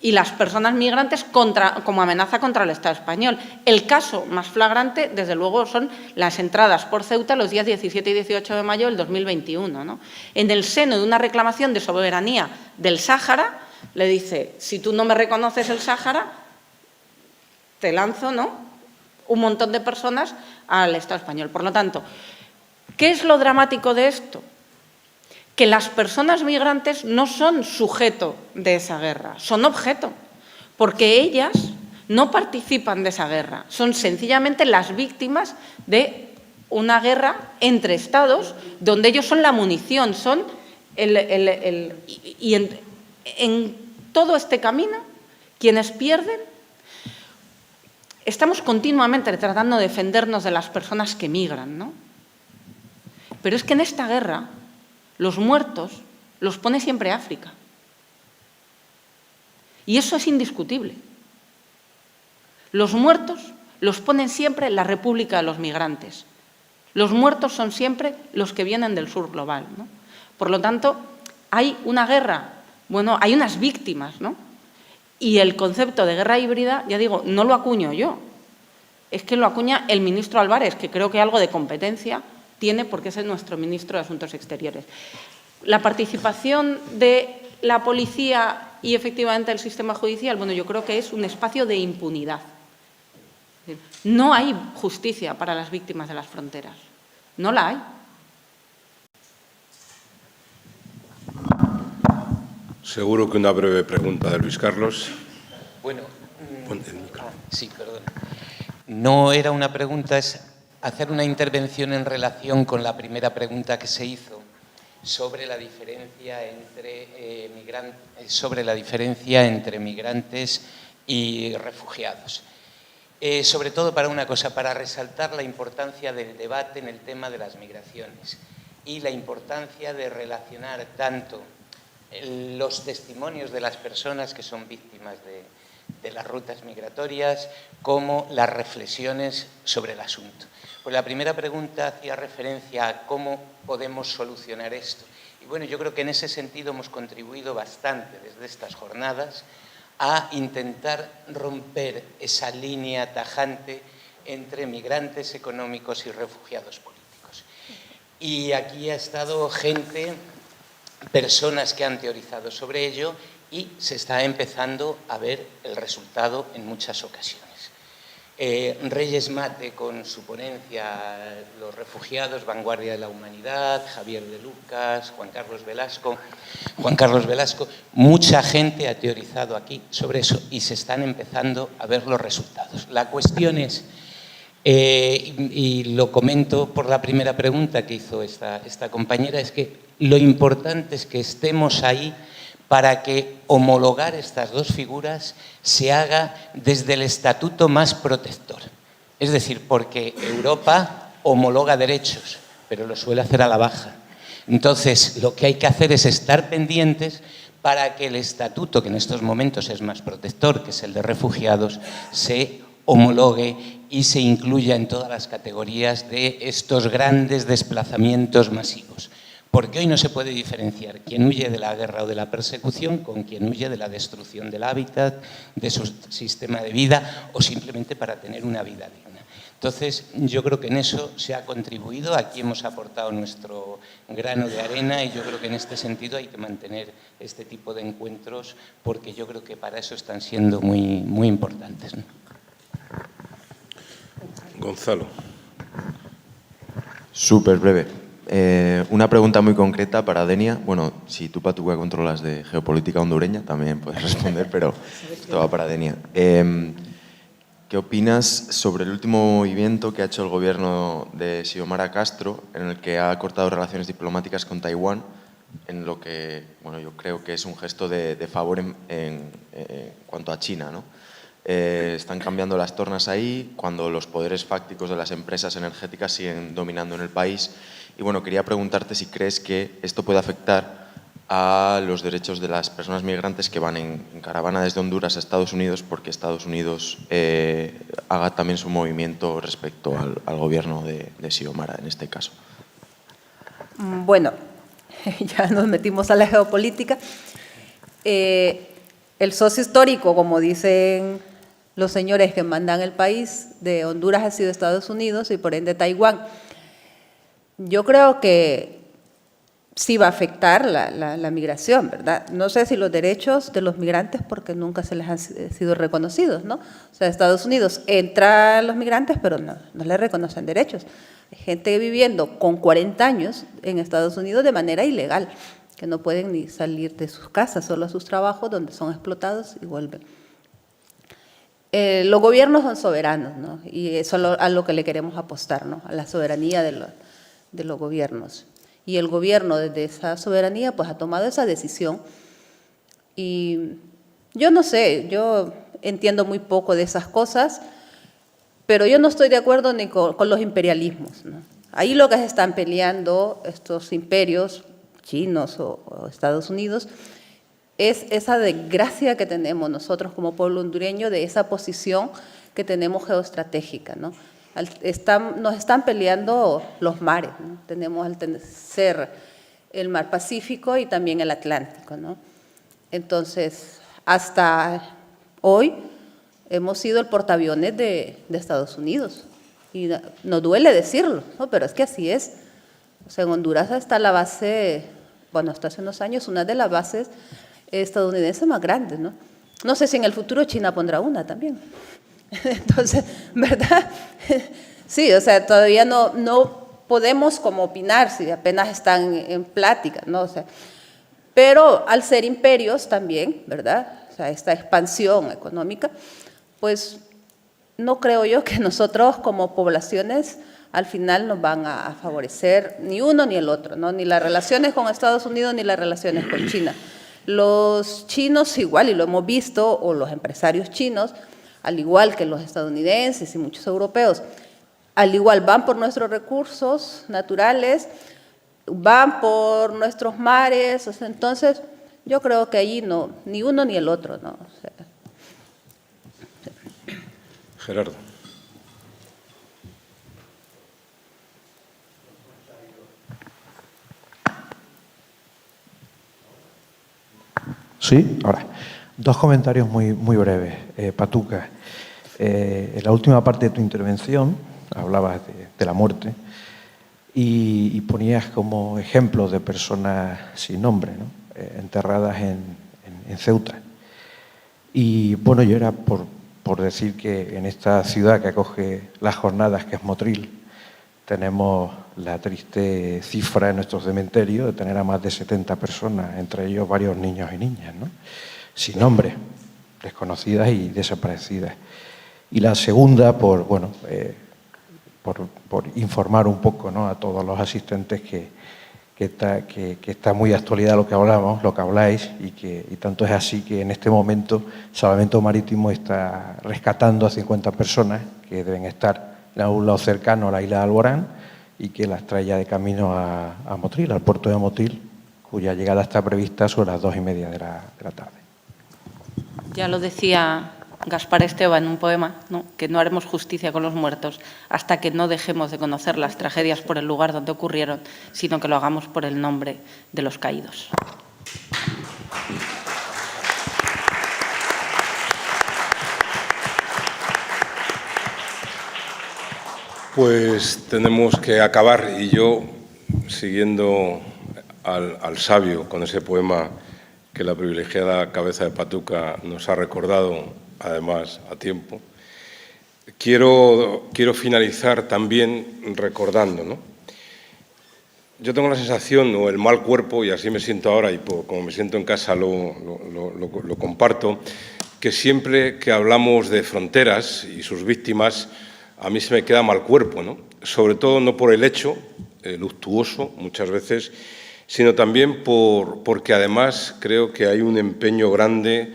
y las personas migrantes como amenaza contra el Estado español. El caso más flagrante, desde luego, son las entradas por Ceuta los días 17 y 18 de mayo del 2021, ¿no? En el seno de una reclamación de soberanía del Sáhara, le dice, si tú no me reconoces el Sáhara, te lanzo, ¿no?, un montón de personas al Estado español. Por lo tanto, ¿qué es lo dramático de esto? Que las personas migrantes no son sujeto de esa guerra, son objeto, porque ellas no participan de esa guerra, son sencillamente las víctimas de una guerra entre Estados donde ellos son la munición, son y en todo este camino, quienes pierden, estamos continuamente tratando de defendernos de las personas que migran, ¿no? Pero es que en esta guerra los muertos los pone siempre África. Y eso es indiscutible. Los muertos los ponen siempre la República de los Migrantes. Los muertos son siempre los que vienen del sur global, ¿no? Por lo tanto, hay una guerra, bueno, hay unas víctimas, ¿no? Y el concepto de guerra híbrida, ya digo, no lo acuño yo. Es que lo acuña el ministro Álvarez, que creo que algo de competencia tiene porque es nuestro ministro de Asuntos Exteriores. La participación de la policía y efectivamente el sistema judicial, bueno, yo creo que es un espacio de impunidad. No hay justicia para las víctimas de las fronteras. No la hay. Seguro que una breve pregunta de Luis Carlos. Bueno, ponte el micro. Sí, perdón. No era una pregunta, es hacer una intervención en relación con la primera pregunta que se hizo sobre la diferencia entre migrantes y refugiados. Sobre todo para una cosa, para resaltar la importancia del debate en el tema de las migraciones y la importancia de relacionar tanto los testimonios de las personas que son víctimas de las rutas migratorias como las reflexiones sobre el asunto. Pues la primera pregunta hacía referencia a cómo podemos solucionar esto. Y bueno, yo creo que en ese sentido hemos contribuido bastante desde estas jornadas a intentar romper esa línea tajante entre migrantes económicos y refugiados políticos. Y aquí ha estado gente, personas que han teorizado sobre ello y se está empezando a ver el resultado en muchas ocasiones. Reyes Mate con su ponencia Los refugiados, vanguardia de la humanidad, Javier de Lucas, Juan Carlos Velasco, mucha gente ha teorizado aquí sobre eso y se están empezando a ver los resultados. La cuestión es, y lo comento por la primera pregunta que hizo esta compañera, es que lo importante es que estemos ahí para que homologar estas dos figuras se haga desde el estatuto más protector. Es decir, porque Europa homologa derechos, pero lo suele hacer a la baja. Entonces, lo que hay que hacer es estar pendientes para que el estatuto, que en estos momentos es más protector, que es el de refugiados, se homologue y se incluya en todas las categorías de estos grandes desplazamientos masivos. Porque hoy no se puede diferenciar quién huye de la guerra o de la persecución con quien huye de la destrucción del hábitat, de su sistema de vida o simplemente para tener una vida digna. Entonces, yo creo que en eso se ha contribuido, aquí hemos aportado nuestro grano de arena y yo creo que en este sentido hay que mantener este tipo de encuentros porque yo creo que para eso están siendo muy importantes, ¿no? Gonzalo. Súper breve. Una pregunta muy concreta para Denia. Bueno, si tú, Patuca, controlas de geopolítica hondureña, también puedes responder, pero esto va para Denia. ¿Qué opinas sobre el último movimiento que ha hecho el gobierno de Xiomara Castro, en el que ha cortado relaciones diplomáticas con Taiwán en lo que, bueno, yo creo que es un gesto de favor en cuanto a China, ¿no? Están cambiando las tornas ahí cuando los poderes fácticos de las empresas energéticas siguen dominando en el país. Y bueno, quería preguntarte si crees que esto puede afectar a los derechos de las personas migrantes que van en caravana desde Honduras a Estados Unidos, porque Estados Unidos haga también su movimiento respecto al gobierno de Xiomara en este caso. Bueno, ya nos metimos a la geopolítica. El socio histórico, como dicen los señores que mandan el país, de Honduras ha sido Estados Unidos y por ende Taiwán. Yo creo que sí va a afectar la migración, ¿verdad? No sé si los derechos de los migrantes, porque nunca se les han sido reconocidos, ¿no? O sea, Estados Unidos entra a los migrantes, pero no les reconocen derechos. Hay gente viviendo con 40 años en Estados Unidos de manera ilegal, que no pueden ni salir de sus casas, solo a sus trabajos, donde son explotados y vuelven. Los gobiernos son soberanos, ¿no? Y eso es a lo que le queremos apostar, ¿no? A la soberanía de los gobiernos. Y el gobierno, desde esa soberanía, pues ha tomado esa decisión. Y yo no sé, yo entiendo muy poco de esas cosas, pero yo no estoy de acuerdo ni con los imperialismos, ¿no? Ahí lo que se están peleando estos imperios chinos o Estados Unidos es esa desgracia que tenemos nosotros como pueblo hondureño de esa posición que tenemos geoestratégica, ¿no? Nos están peleando los mares, ¿no? Tenemos al ser el mar Pacífico y también el Atlántico, ¿no? Entonces, hasta hoy hemos sido el portaaviones de Estados Unidos y nos duele decirlo, ¿no? Pero es que así es. O sea, en Honduras está la base, bueno, hasta hace unos años, una de las bases estadounidenses más grandes, ¿no? No sé si en el futuro China pondrá una también. Entonces, ¿verdad? Sí, o sea, todavía no podemos como opinar si apenas están en plática, ¿no? O sea, pero al ser imperios también, ¿verdad? O sea, esta expansión económica, pues no creo yo que nosotros como poblaciones al final nos van a favorecer ni uno ni el otro, ¿no? Ni las relaciones con Estados Unidos ni las relaciones con China. Los chinos igual, y lo hemos visto, o los empresarios chinos, al igual que los estadounidenses y muchos europeos, al igual van por nuestros recursos naturales, van por nuestros mares, o sea, entonces yo creo que allí no, ni uno ni el otro, ¿no? O sea, Gerardo. Sí, ahora, dos comentarios muy breves. Patuca, en la última parte de tu intervención hablabas de la muerte y ponías como ejemplos de personas sin nombre, ¿no? Enterradas en Ceuta. Y bueno, yo era por decir que en esta ciudad que acoge las jornadas, que es Motril, tenemos la triste cifra en nuestros cementerios de tener a más de 70 personas, entre ellos varios niños y niñas, ¿no? Sin nombre, desconocidas y desaparecidas. Y la segunda, por informar un poco, ¿no?, a todos los asistentes que está muy de actualidad lo que hablamos, lo que habláis, y tanto es así que en este momento Salvamento Marítimo está rescatando a 50 personas que deben estar en algún lado cercano a la isla de Alborán y que las trae ya de camino a Motril, al puerto de Motril, cuya llegada está prevista sobre las 2:30 de la tarde. Ya lo decía Gaspar Esteban en un poema, ¿no?, que no haremos justicia con los muertos hasta que no dejemos de conocer las tragedias por el lugar donde ocurrieron, sino que lo hagamos por el nombre de los caídos. Pues tenemos que acabar, y yo, siguiendo al sabio con ese poema que la privilegiada cabeza de Patuca nos ha recordado, además a tiempo, quiero finalizar también recordando, ¿no? Yo tengo la sensación, o el mal cuerpo, y así me siento ahora, y como me siento en casa lo comparto, que siempre que hablamos de fronteras y sus víctimas, a mí se me queda mal cuerpo, ¿no? Sobre todo no por el hecho luctuoso, muchas veces, sino también porque además creo que hay un empeño grande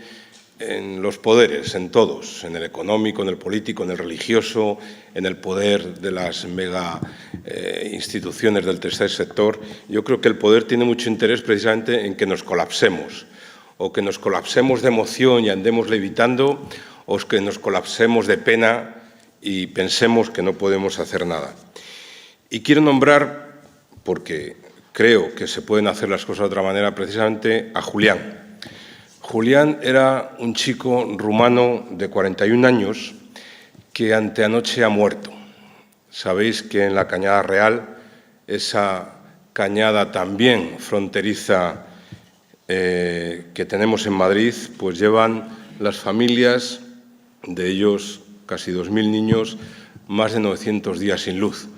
en los poderes, en todos, en el económico, en el político, en el religioso, en el poder de las mega instituciones del tercer sector. Yo creo que el poder tiene mucho interés precisamente en que nos colapsemos, o que nos colapsemos de emoción y andemos levitando, o que nos colapsemos de pena y pensemos que no podemos hacer nada. Y quiero nombrar, porque creo que se pueden hacer las cosas de otra manera, precisamente a Julián. Julián era un chico rumano de 41 años que anteanoche ha muerto. Sabéis que en la Cañada Real, esa cañada también fronteriza que tenemos en Madrid, pues llevan las familias de ellos, casi 2.000 niños, más de 900 días sin luz.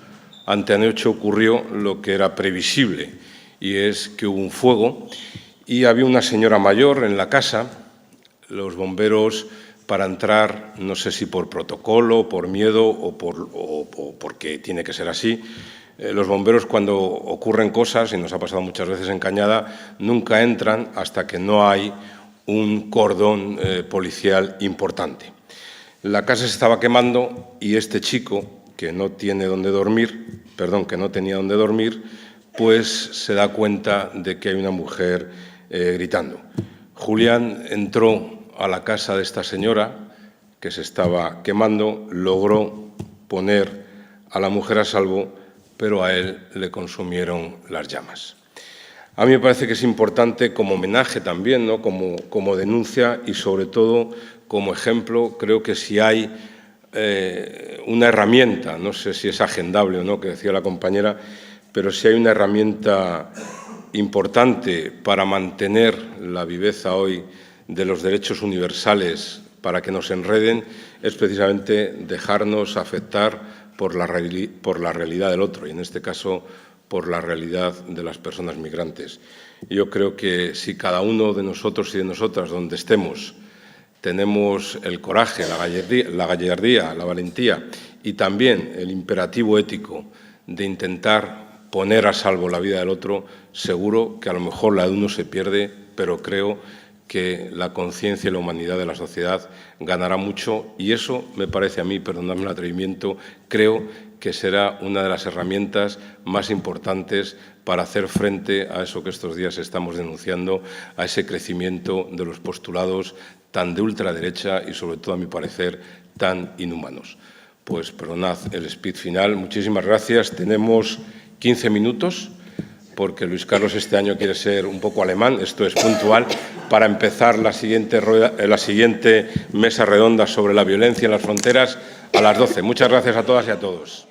Anteanoche ocurrió lo que era previsible, y es que hubo un fuego y había una señora mayor en la casa. Los bomberos, para entrar, no sé si por protocolo, por miedo o porque tiene que ser así, los bomberos, cuando ocurren cosas, y nos ha pasado muchas veces en Cañada, nunca entran hasta que no hay un cordón policial importante. La casa se estaba quemando y este chico, que no tenía dónde dormir, pues se da cuenta de que hay una mujer gritando. Julián entró a la casa de esta señora, que se estaba quemando, logró poner a la mujer a salvo, pero a él le consumieron las llamas. A mí me parece que es importante como homenaje también, ¿no? como denuncia y sobre todo como ejemplo. Creo que si hay una herramienta, no sé si es agendable o no, que decía la compañera, pero si hay una herramienta importante para mantener la viveza hoy de los derechos universales para que nos enreden, es precisamente dejarnos afectar por la realidad del otro, y en este caso por la realidad de las personas migrantes. Yo creo que si cada uno de nosotros y de nosotras, donde estemos, tenemos el coraje, la gallardía, la valentía y también el imperativo ético de intentar poner a salvo la vida del otro, seguro que a lo mejor la de uno se pierde, pero creo que la conciencia y la humanidad de la sociedad ganará mucho, y eso me parece a mí, perdonadme el atrevimiento, creo que será una de las herramientas más importantes para hacer frente a eso que estos días estamos denunciando, a ese crecimiento de los postulados tan de ultraderecha y, sobre todo, a mi parecer, tan inhumanos. Pues perdonad el speech final. Muchísimas gracias. Tenemos 15 minutos, porque Luis Carlos este año quiere ser un poco alemán, esto es puntual, para empezar la siguiente mesa redonda sobre la violencia en las fronteras a las 12. Muchas gracias a todas y a todos.